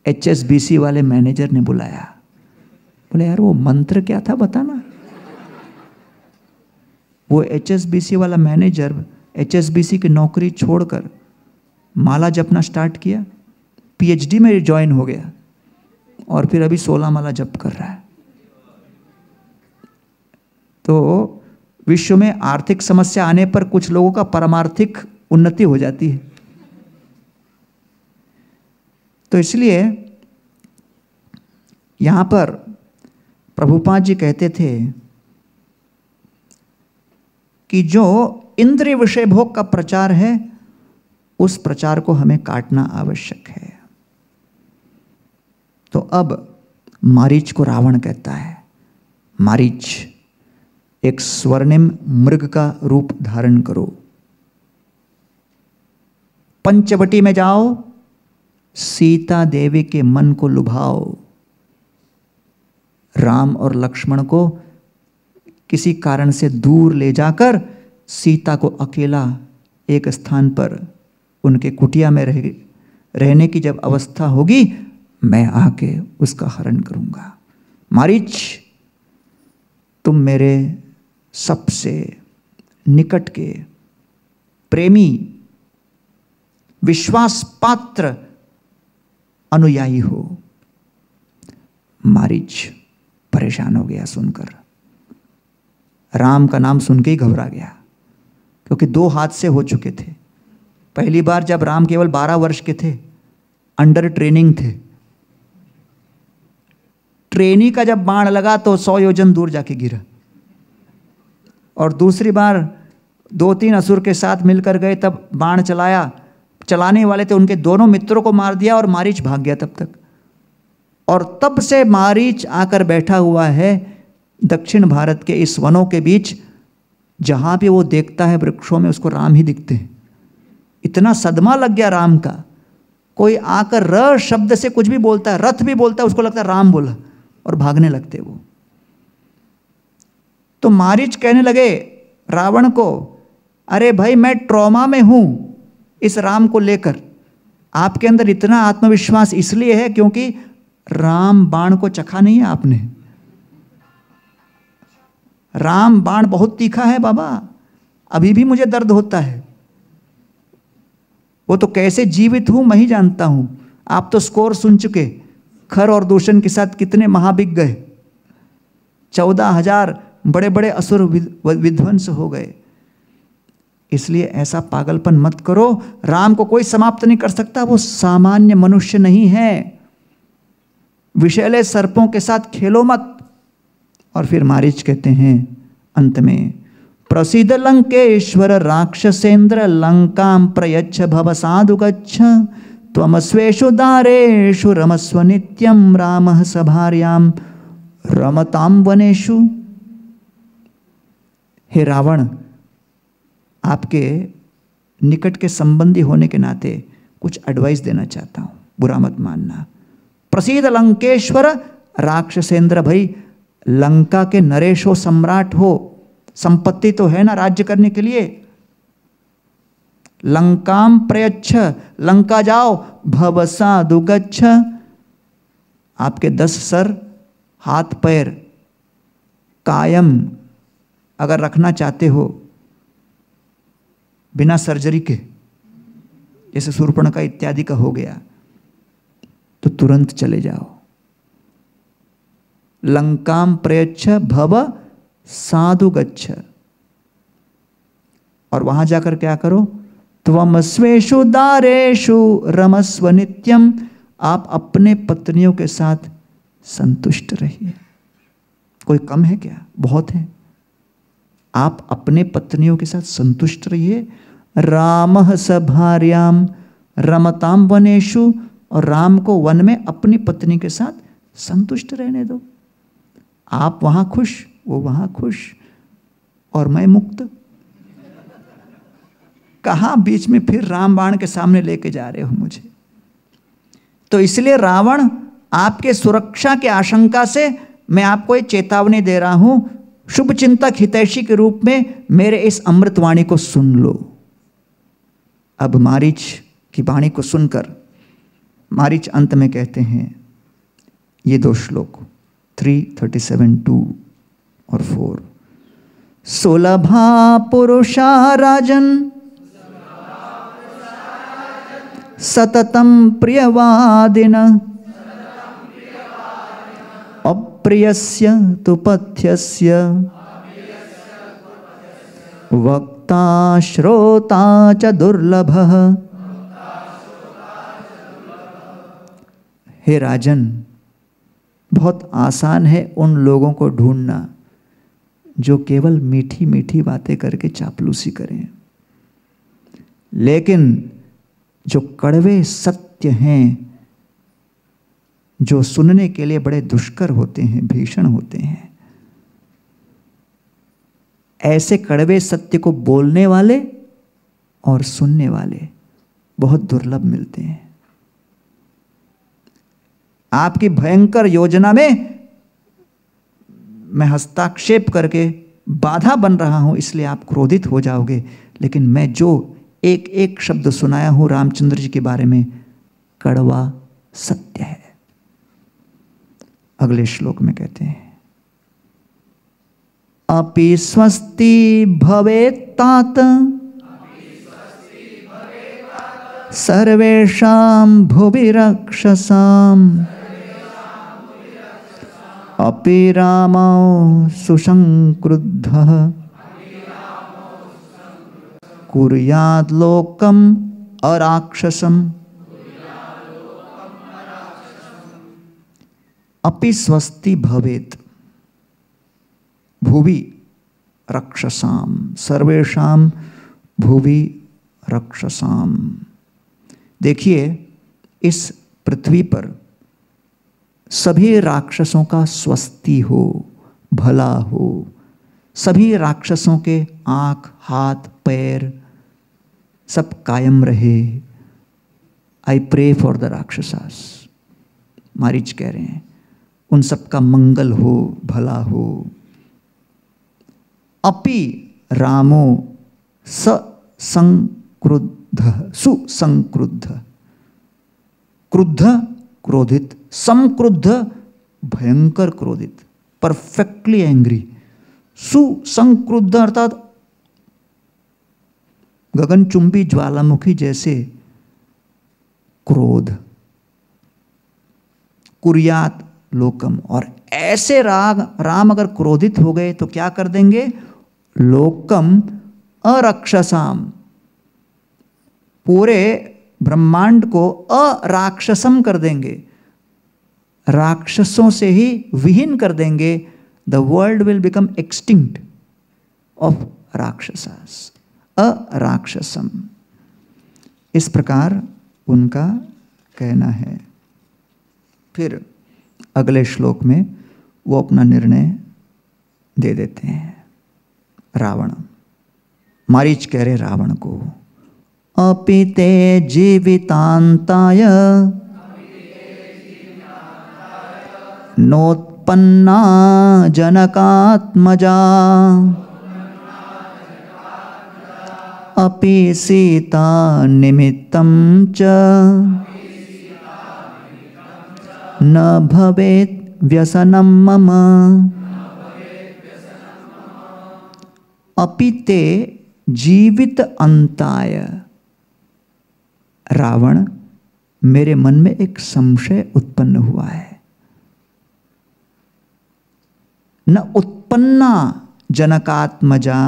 Speaker 1: HSBC वाले मैनेजर ने बुलाया, बोले, यार वो मंत्र क्या था बताना। वो HSBC वाला मैनेजर HSBC की नौकरी छोड़कर माला जपना स्टार्ट किया। PhD में ज्वाइन हो गया और फिर अभी 16 माला जप कर रहा है। तो विश्व में आर्थिक समस्या आने पर कुछ लोगों का परमार्थिक उन्नति हो जाती है। तो इसलिए यहां पर प्रभुपाद जी कहते थे कि जो इंद्रिय विषय भोग का प्रचार है उस प्रचार को हमें काटना आवश्यक है। तो अब मारीच को रावण कहता है। मारीच, एक स्वर्णिम मृग का रूप धारण करो, पंचवटी में जाओ, सीता देवी के मन को लुभाओ, राम और लक्ष्मण को किसी कारण से दूर ले जाकर सीता को अकेला एक स्थान पर उनके कुटिया में रहने की जब अवस्था होगी, मैं आके उसका हरण करूंगा। मारीच, तुम मेरे सबसे निकट के प्रेमी विश्वास पात्र अनुयायी हो। मारीच परेशान हो गया सुनकर, राम का नाम सुन के ही घबरा गया, क्योंकि 2 हादसे हो चुके थे। पहली बार जब राम केवल 12 वर्ष के थे, अंडर ट्रेनिंग थे, ट्रेनी का जब बाण लगा तो 100 योजन दूर जाके गिरा। और दूसरी बार 2-3 असुर के साथ मिलकर गए, तब बाण चलाया, चलाने वाले थे उनके दोनों मित्रों को मार दिया और मारीच भाग गया तब तक। और तब से मारीच आकर बैठा हुआ है दक्षिण भारत के इस वनों के बीच, जहां पे वो देखता है वृक्षों में उसको राम ही दिखते हैं। इतना सदमा लग गया राम का, कोई आकर र शब्द से कुछ भी बोलता है, रथ भी बोलता है, उसको लगता है राम बोला, और भागने लगते वो। तो मारीच कहने लगे रावण को, अरे भाई मैं ट्रॉमा में हूं इस राम को लेकर। आपके अंदर इतना आत्मविश्वास इसलिए है क्योंकि राम बाण को चखा नहीं है आपने। राम बाण बहुत तीखा है बाबा, अभी भी मुझे दर्द होता है। वो तो कैसे जीवित हूं मैं ही जानता हूं। आप तो स्कोर सुन चुके, खर और दूषण के साथ कितने महाबिग गए, 14,000 बड़े बड़े असुर विध्वंस हो गए। इसलिए ऐसा पागलपन मत करो, राम को कोई समाप्त नहीं कर सकता, वो सामान्य मनुष्य नहीं है। विषैले सर्पों के साथ खेलो मत। और फिर मारीच कहते हैं अंत में, प्रसीद लंकेश्वर राक्षसेन्द्र लंकां प्रयच्छ भव साधु गच्छ त्वमस्वेषु दारेषु रमस्व नित्यं रामः सभार्यां रमतां वनेषु। हे रावण, आपके निकट के संबंधी होने के नाते कुछ एडवाइस देना चाहता हूं, बुरा मत मानना। प्रसीद लंकेश्वर राक्षसेन्द्र, भाई लंका के नरेश हो, सम्राट हो, संपत्ति तो है ना राज्य करने के लिए। लंकाम प्रयच्छ, लंका जाओ, भव साधु गच्छ, आपके 10 सर हाथ पैर कायम अगर रखना चाहते हो बिना सर्जरी के, जैसे शूर्पणखा इत्यादि का हो गया, तो तुरंत चले जाओ। लंकाम प्रयच्छ भव साधु गच्छ, और वहां जाकर क्या करो, त्वम स्वेषु दारेषु रमस्व नित्यम, आप अपने पत्नियों के साथ संतुष्ट रहिए। कोई कम है क्या? बहुत है। आप अपने पत्नियों के साथ संतुष्ट रहिए। रामः सभार्याम रमताम वनेषु, और राम को वन में अपनी पत्नी के साथ संतुष्ट रहने दो। आप वहां खुश, वो वहां खुश, और मैं मुक्त। कहां बीच में फिर राम बाण के सामने लेके जा रहे हो मुझे? तो इसलिए रावण, आपके सुरक्षा के आशंका से मैं आपको एक चेतावनी दे रहा हूं, शुभ चिंतक हितैषी के रूप में मेरे इस अमृतवाणी को सुन लो। अब मारीच की वाणी को सुनकर मारीच अंत में कहते हैं ये 2 श्लोक 3:37, 2 और 4। सुलभा पुरुषा राजन सततं प्रियवादिन अप्रियस्य तु पथ्यस्य वक्ता श्रोता च दुर्लभः। हे राजन, बहुत आसान है उन लोगों को ढूंढना जो केवल मीठी मीठी बातें करके चापलूसी करें, लेकिन जो कड़वे सत्य हैं, जो सुनने के लिए बड़े दुष्कर होते हैं, भीषण होते हैं, ऐसे कड़वे सत्य को बोलने वाले और सुनने वाले बहुत दुर्लभ मिलते हैं। आपकी भयंकर योजना में मैं हस्तक्षेप करके बाधा बन रहा हूं, इसलिए आप क्रोधित हो जाओगे, लेकिन मैं जो एक एक शब्द सुनाया हूं रामचंद्र जी के बारे में, कड़वा सत्य है। अगले श्लोक में कहते हैं, अपि स्वस्ति भवेत्तात सर्वेषां भुवि रक्षसाम् अपि रामो सुसंक्रुद्धः कुर्यात् लोकम् अराक्षसम्। अपि स्वस्ति भवेत् भुवि रक्षसाम् सर्वेषां भुवि रक्षसाम्। देखिए, इस पृथ्वी पर सभी राक्षसों का स्वस्ति हो, भला हो, सभी राक्षसों के आँख, हाथ, पैर सब कायम रहे। I pray for the राक्षसास। Marich कह रहे हैं उन सब का मंगल हो, भला हो। अपि रामो संक्रुद्ध, सुसंक्रुद्ध, क्रुद्ध क्रोधित, संक्रुद्ध भयंकर क्रोधित, परफेक्टली एंग्री। सुसंक्रुद्ध अर्थात गगनचुंबी ज्वालामुखी जैसे क्रोध। कुर्यात लोकम, और ऐसे राम अगर क्रोधित हो गए तो क्या कर देंगे? लोकम अराक्षसाम, पूरे ब्रह्मांड को अराक्षसम कर देंगे, राक्षसों से ही विहीन कर देंगे। The world will become extinct of राक्षसास, अराक्षसम। इस प्रकार उनका कहना है। फिर अगले श्लोक में वो अपना निर्णय दे देते हैं। रावण, मारीच कह रहे रावण को, अपि ते जीवितांताय नोत्पन्ना जनकात्मजा अपि सीता निमित्तं च न भवेत् व्यसनं मम। अपि ते जीवित अंताय। रावण, मेरे मन में एक संशय उत्पन्न हुआ है। न उत्पन्ना जनकात्मजा,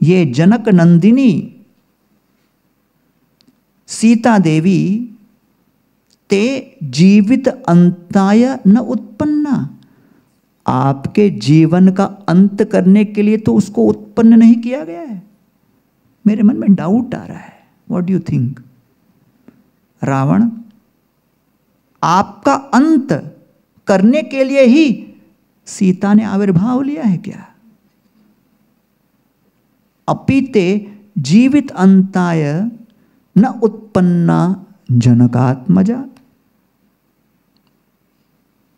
Speaker 1: ये जनक नंदिनी सीता देवी ते जीवित अंताय न उत्पन्ना, आपके जीवन का अंत करने के लिए तो उसको उत्पन्न नहीं किया गया है। मेरे मन में डाउट आ रहा है। What do you think? Ravan, आपका अंत करने के लिए ही सीता ने आविर्भाव लिया है क्या? अपीते जीवित अंताय न उत्पन्ना जनकात्मजा।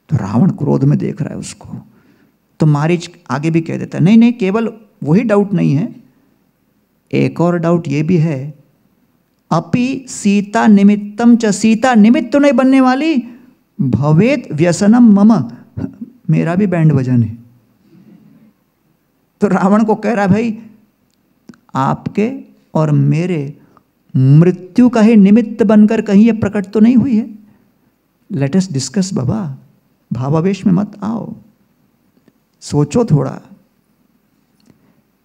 Speaker 1: तो रावण क्रोध में देख रहा है उसको। तो मारीच आगे भी कह देता है, नहीं नहीं, केवल वही डाउट नहीं है, एक और डाउट ये भी है। अपि सीता निमित्तम च, सीता निमित्त तो नहीं बनने वाली, भवेत व्यसनम मम, मेरा भी बैंड बजन है। तो रावण को कह रहा है, भाई आपके और मेरे मृत्यु का ही निमित्त बनकर कहीं ये प्रकट तो नहीं हुई है? लेट अस डिस्कस बाबा, भावावेश में मत आओ, सोचो थोड़ा।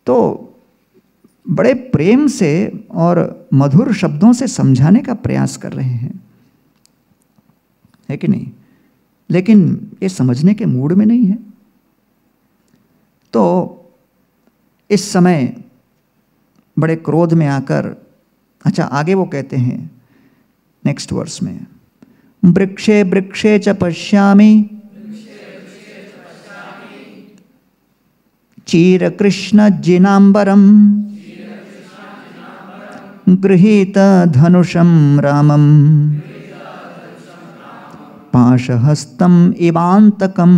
Speaker 1: तो बड़े प्रेम से और मधुर शब्दों से समझाने का प्रयास कर रहे हैं, है कि नहीं? लेकिन ये समझने के मूड में नहीं है। तो इस समय बड़े क्रोध में आकर, अच्छा आगे वो कहते हैं नेक्स्ट वर्स में, वृक्षे वृक्षे च पश्यामि चीर कृष्ण जिनांबरम गृहीत धनुषं रामम पाशहस्तम इवांतकम।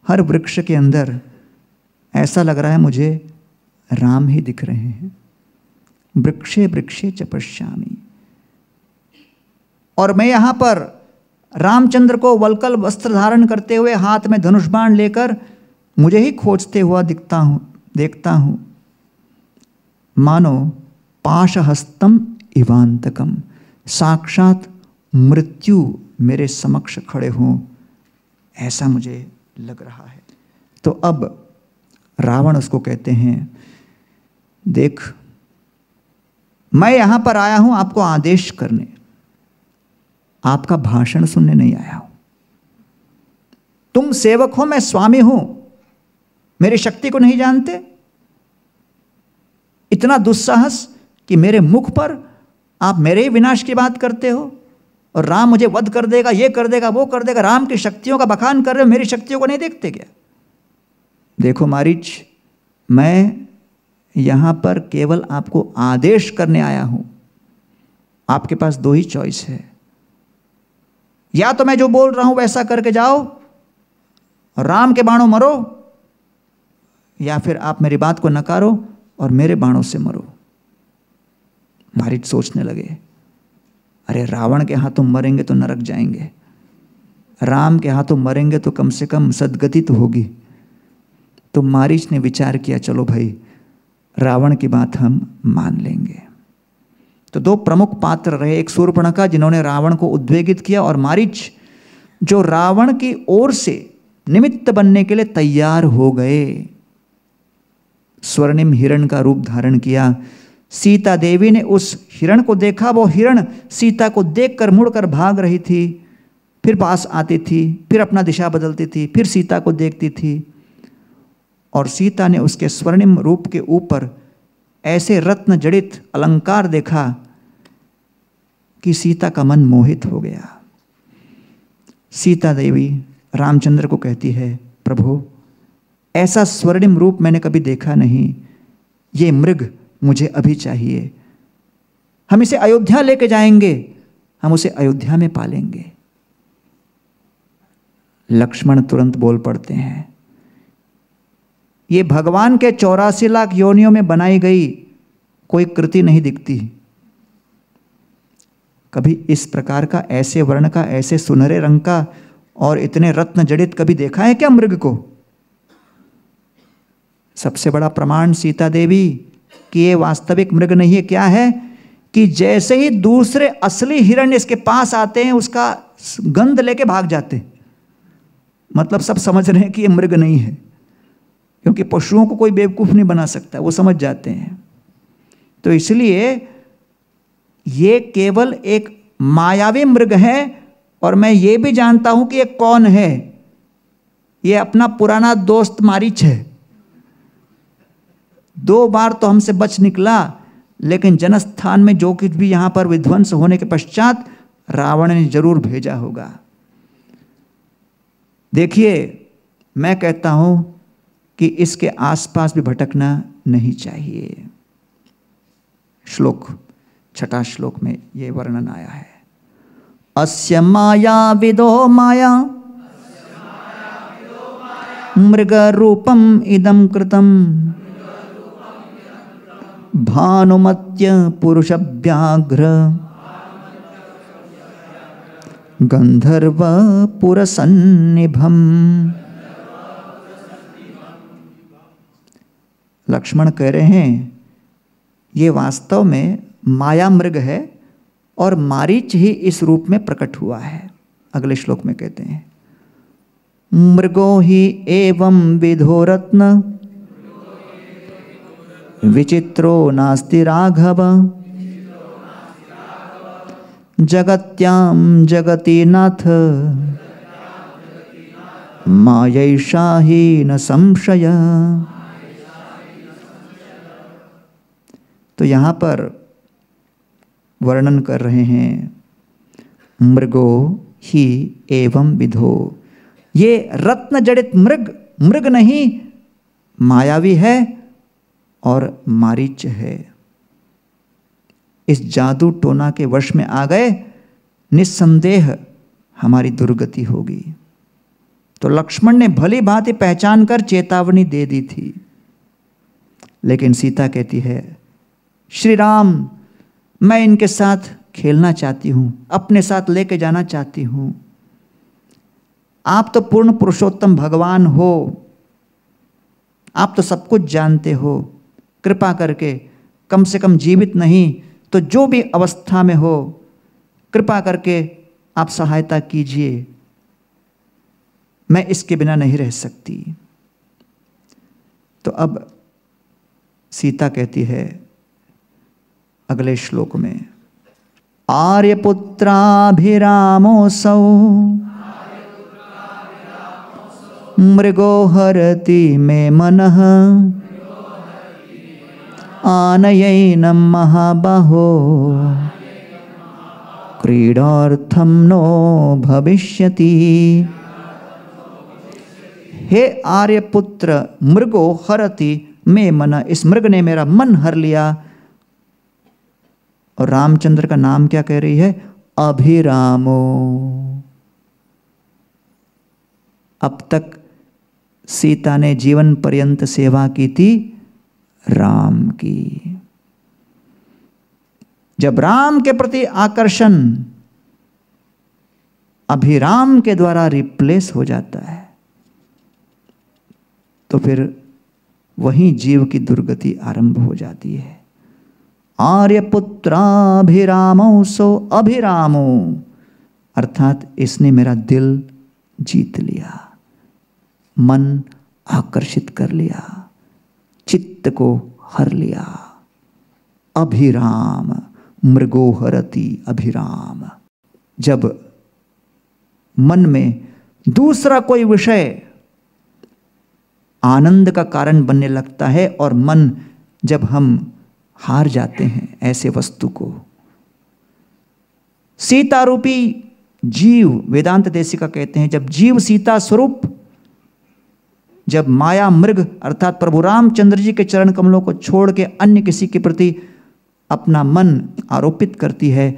Speaker 1: हर वृक्ष के अंदर ऐसा लग रहा है मुझे राम ही दिख रहे हैं। वृक्षे वृक्षे च पश्यामि, और मैं यहां पर रामचंद्र को वल्कल वस्त्र धारण करते हुए हाथ में धनुष बाण लेकर मुझे ही खोजते हुआ देखता हूं, मानो पाशहस्तम इवांतकम, साक्षात मृत्यु मेरे समक्ष खड़े हों, ऐसा मुझे लग रहा है। तो अब रावण उसको कहते हैं, देख मैं यहां पर आया हूं आपको आदेश करने, आपका भाषण सुनने नहीं आया हूं। तुम सेवक हो, मैं स्वामी हूं, मेरी शक्ति को नहीं जानते? इतना दुस्साहस कि मेरे मुख पर आप मेरे ही विनाश की बात करते हो, और राम मुझे वध कर देगा, ये कर देगा, वो कर देगा, राम की शक्तियों का बखान कर रहे हो, मेरी शक्तियों को नहीं देखते क्या? देखो मारीच, मैं यहां पर केवल आपको आदेश करने आया हूं। आपके पास दो ही चॉइस है, या तो मैं जो बोल रहा हूं वैसा करके जाओ, राम के बाणों मरो, या फिर आप मेरी बात को नकारो और मेरे बाणों से मरो। मारीच सोचने लगे, अरे रावण के हाथों मरेंगे तो नरक जाएंगे, राम के हाथों मरेंगे तो कम से कम सद्गति तो होगी। तो मारीच ने विचार किया, चलो भाई रावण की बात हम मान लेंगे। तो दो प्रमुख पात्र रहे, एक शूर्पणखा जिन्होंने रावण को उद्वेगित किया, और मारीच जो रावण की ओर से निमित्त बनने के लिए तैयार हो गए। स्वर्णिम हिरण का रूप धारण किया। सीता देवी ने उस हिरण को देखा, वो हिरण सीता को देखकर मुड़कर भाग रही थी, फिर पास आती थी, फिर अपना दिशा बदलती थी, फिर सीता को देखती थी, और सीता ने उसके स्वर्णिम रूप के ऊपर ऐसे रत्न जड़ित अलंकार देखा कि सीता का मन मोहित हो गया। सीता देवी रामचंद्र को कहती है, प्रभु ऐसा स्वर्णिम रूप मैंने कभी देखा नहीं, ये मृग मुझे अभी चाहिए, हम इसे अयोध्या लेके जाएंगे, हम उसे अयोध्या में पालेंगे। लक्ष्मण तुरंत बोल पड़ते हैं, ये भगवान के 84 लाख योनियों में बनाई गई कोई कृति नहीं दिखती। कभी इस प्रकार का, ऐसे वर्ण का, ऐसे सुनहरे रंग का और इतने रत्न जड़ित कभी देखा है क्या मृग को? सबसे बड़ा प्रमाण सीता देवी कि ये वास्तविक मृग नहीं है क्या है कि जैसे ही दूसरे असली हिरण इसके पास आते हैं उसका गंध लेके भाग जाते। मतलब सब समझ रहे हैं कि ये मृग नहीं है, क्योंकि पशुओं को कोई बेवकूफ नहीं बना सकता, वो समझ जाते हैं। तो इसलिए ये केवल एक मायावी मृग है, और मैं ये भी जानता हूं कि ये कौन है। ये अपना पुराना दोस्त मारीच है। 2 बार तो हमसे बच निकला, लेकिन जनस्थान में जो कुछ भी यहां पर विध्वंस होने के पश्चात रावण ने जरूर भेजा होगा। देखिए, मैं कहता हूं कि इसके आसपास भी भटकना नहीं चाहिए। श्लोक 6 श्लोक में यह वर्णन आया है, अस्य माया विदो माया मृग रूपम इदं कृतम भानुमत्य पुरुषव्याघ्र गंधर्व पुरसन्निभम। लक्ष्मण कह रहे हैं ये वास्तव में माया मृग है और मारीच ही इस रूप में प्रकट हुआ है। अगले श्लोक में कहते हैं मृगो ही एवं विधो रत्न विचित्रो नास्ति राघव जगत्याम जगति नाथ मायैषा ही न संशय। तो यहाँ पर वर्णन कर रहे हैं मृगो ही एवं विधो, ये रत्न जड़ित मृग मृग नहीं मायावी है और मारीच है। इस जादू टोना के वश में आ गए, निस्संदेह हमारी दुर्गति होगी। तो लक्ष्मण ने भली भांति पहचान कर चेतावनी दे दी थी, लेकिन सीता कहती है श्री राम मैं इनके साथ खेलना चाहती हूं, अपने साथ लेके जाना चाहती हूं। आप तो पूर्ण पुरुषोत्तम भगवान हो, आप तो सब कुछ जानते हो, कृपा करके कम से कम जीवित नहीं तो जो भी अवस्था में हो कृपा करके आप सहायता कीजिए, मैं इसके बिना नहीं रह सकती। तो अब सीता कहती है अगले श्लोक में आर्यपुत्राभिरामोऽसौ मृगो हरति मे मनः आनयैनं महाबाहो क्रीडार्थं नो भविष्यति। हे आर्यपुत्र मृगो हरति मे मन, इस मृग ने मेरा मन हर लिया। और रामचंद्र का नाम क्या कह रही है? अभिरामो। अब तक सीता ने जीवन पर्यंत सेवा की थी राम की। जब राम के प्रति आकर्षण अभिराम के द्वारा रिप्लेस हो जाता है तो फिर वहीं जीव की दुर्गति आरंभ हो जाती है। आर्यपुत्राभिरामो सो अभिरामो, अर्थात इसने मेरा दिल जीत लिया, मन आकर्षित कर लिया, चित्त को हर लिया। अभिराम मृगो हरति अभिराम। जब मन में दूसरा कोई विषय आनंद का कारण बनने लगता है और मन जब हम हार जाते हैं ऐसे वस्तु को, सीता रूपी जीव, वेदांत देशिका कहते हैं जब जीव सीता स्वरूप, जब माया मृग अर्थात प्रभु रामचंद्र जी के चरण कमलों को छोड़ के अन्य किसी के प्रति अपना मन आरोपित करती है,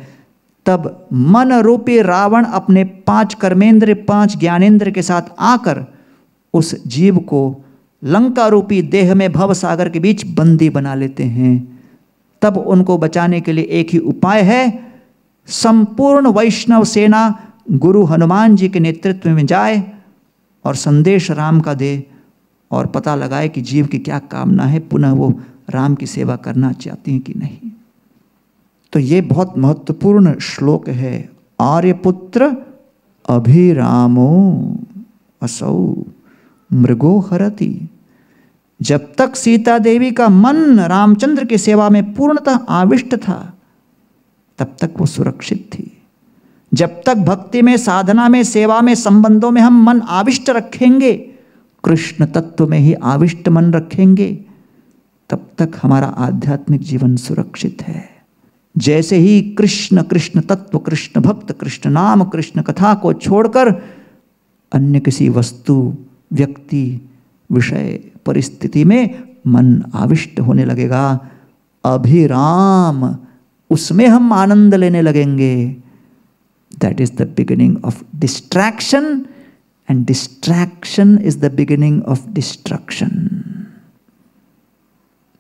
Speaker 1: तब मन रूपी रावण अपने 5 कर्मेंद्र 5 ज्ञानेंद्र के साथ आकर उस जीव को लंका रूपी देह में भव सागर के बीच बंदी बना लेते हैं। तब उनको बचाने के लिए एक ही उपाय है, संपूर्ण वैष्णव सेना गुरु हनुमान जी के नेतृत्व में जाए और संदेश राम का दे और पता लगाए कि जीव की क्या कामना है, पुनः वो राम की सेवा करना चाहती हैं कि नहीं। तो ये बहुत महत्वपूर्ण श्लोक है। आर्यपुत्र अभिरामो असौ मृगो हरति। जब तक सीता देवी का मन रामचंद्र की सेवा में पूर्णतः आविष्ट था तब तक वो सुरक्षित थी। जब तक भक्ति में, साधना में, सेवा में, संबंधों में हम मन आविष्ट रखेंगे, कृष्ण तत्व में ही आविष्ट मन रखेंगे, तब तक हमारा आध्यात्मिक जीवन सुरक्षित है। जैसे ही कृष्ण कृष्ण तत्व, कृष्ण भक्त, कृष्ण नाम, कृष्ण कथा को छोड़कर अन्य किसी वस्तु, व्यक्ति, विषय, परिस्थिति में मन आविष्ट होने लगेगा, अभिराम, उसमें हम आनंद लेने लगेंगे। That is the beginning of distraction and distraction is the beginning of destruction.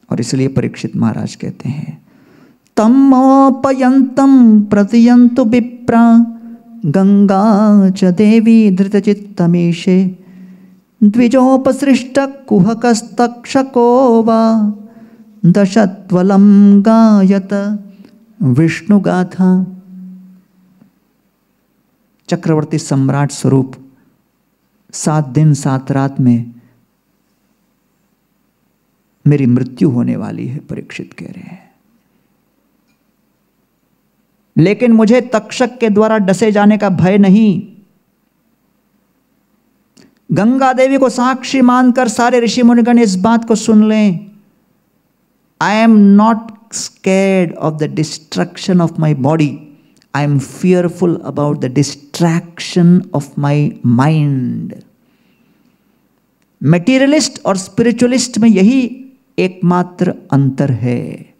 Speaker 1: और इसलिए परीक्षित महाराज कहते हैं तमोपयंतम प्रतियंतु विप्रा गंगा च देवी धृतचित्तमीशे द्विजोपसृष्ट कुहकस्तक्षको वा दशत्वलं गायत विष्णुगाथा। चक्रवर्ती सम्राट स्वरूप 7 दिन 7 रात में मेरी मृत्यु होने वाली है, परीक्षित कह रहे हैं। लेकिन मुझे तक्षक के द्वारा डसे जाने का भय नहीं। गंगा देवी को साक्षी मानकर सारे ऋषि मुनिगण इस बात को सुन लें। I am not scared of the destruction of my body. I am fearful about the distraction of my mind. Materialist और spiritualist में यही एकमात्र अंतर है।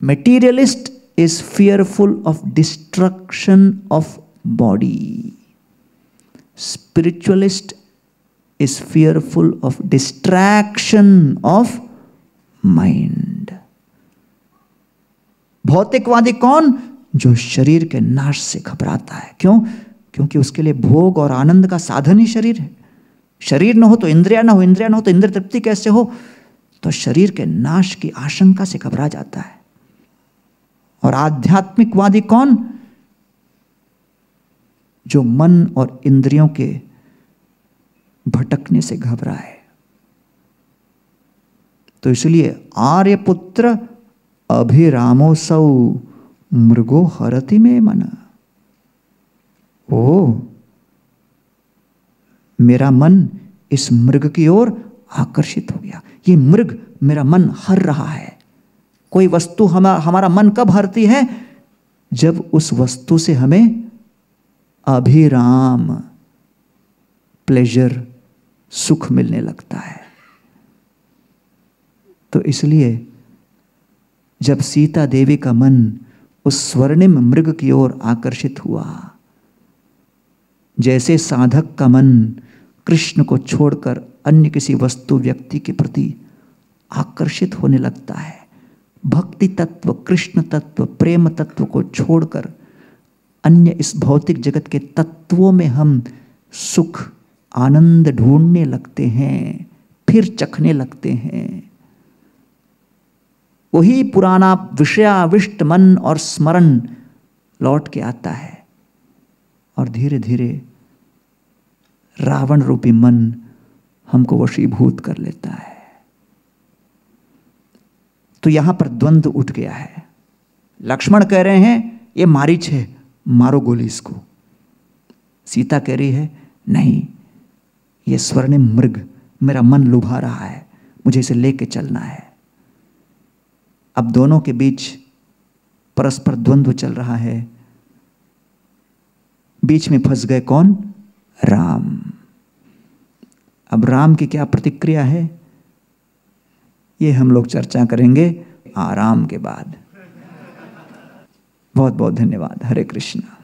Speaker 1: Materialist is fearful of destruction of body. Spiritualist is fearful of distraction of mind. भौतिकवादी कौन? जो शरीर के नाश से घबराता है। क्यों? क्योंकि उसके लिए भोग और आनंद का साधन ही शरीर है। शरीर न हो तो इंद्रिया न हो, इंद्रिया न हो तो इंद्रिय तृप्ति कैसे हो? तो शरीर के नाश की आशंका से घबरा जाता है। और आध्यात्मिकवादी कौन? जो मन और इंद्रियों के भटकने से घबराए। तो इसलिए आर्यपुत्र अभिरामोसौ मृगो हरति में मन। ओ, मेरा मन इस मृग की ओर आकर्षित हो गया। ये मृग मेरा मन हर रहा है। कोई वस्तु हमारा मन कब हरती है? जब उस वस्तु से हमें अभिराम, प्लेजर, सुख मिलने लगता है। तो इसलिए जब सीता देवी का मन उस स्वर्णिम मृग की ओर आकर्षित हुआ, जैसे साधक का मन कृष्ण को छोड़कर अन्य किसी वस्तु व्यक्ति के प्रति आकर्षित होने लगता है, भक्ति तत्व, कृष्ण तत्व, प्रेम तत्व को छोड़कर अन्य इस भौतिक जगत के तत्वों में हम सुख आनंद ढूंढने लगते हैं, फिर चखने लगते हैं। वही पुराना विषयाविष्ट मन और स्मरण लौट के आता है और धीरे धीरे रावण रूपी मन हमको वशीभूत कर लेता है। तो यहां पर द्वंद्व उठ गया है। लक्ष्मण कह रहे हैं ये मारीच है, मारो गोली इसको। सीता कह रही है नहीं, ये स्वर्णिम मृग मेरा मन लुभा रहा है, मुझे इसे लेके चलना है। अब दोनों के बीच परस्पर द्वंद्व चल रहा है। बीच में फंस गए कौन? राम। अब राम की क्या प्रतिक्रिया है, ये हम लोग चर्चा करेंगे आराम के बाद। बहुत बहुत धन्यवाद। हरे कृष्णा।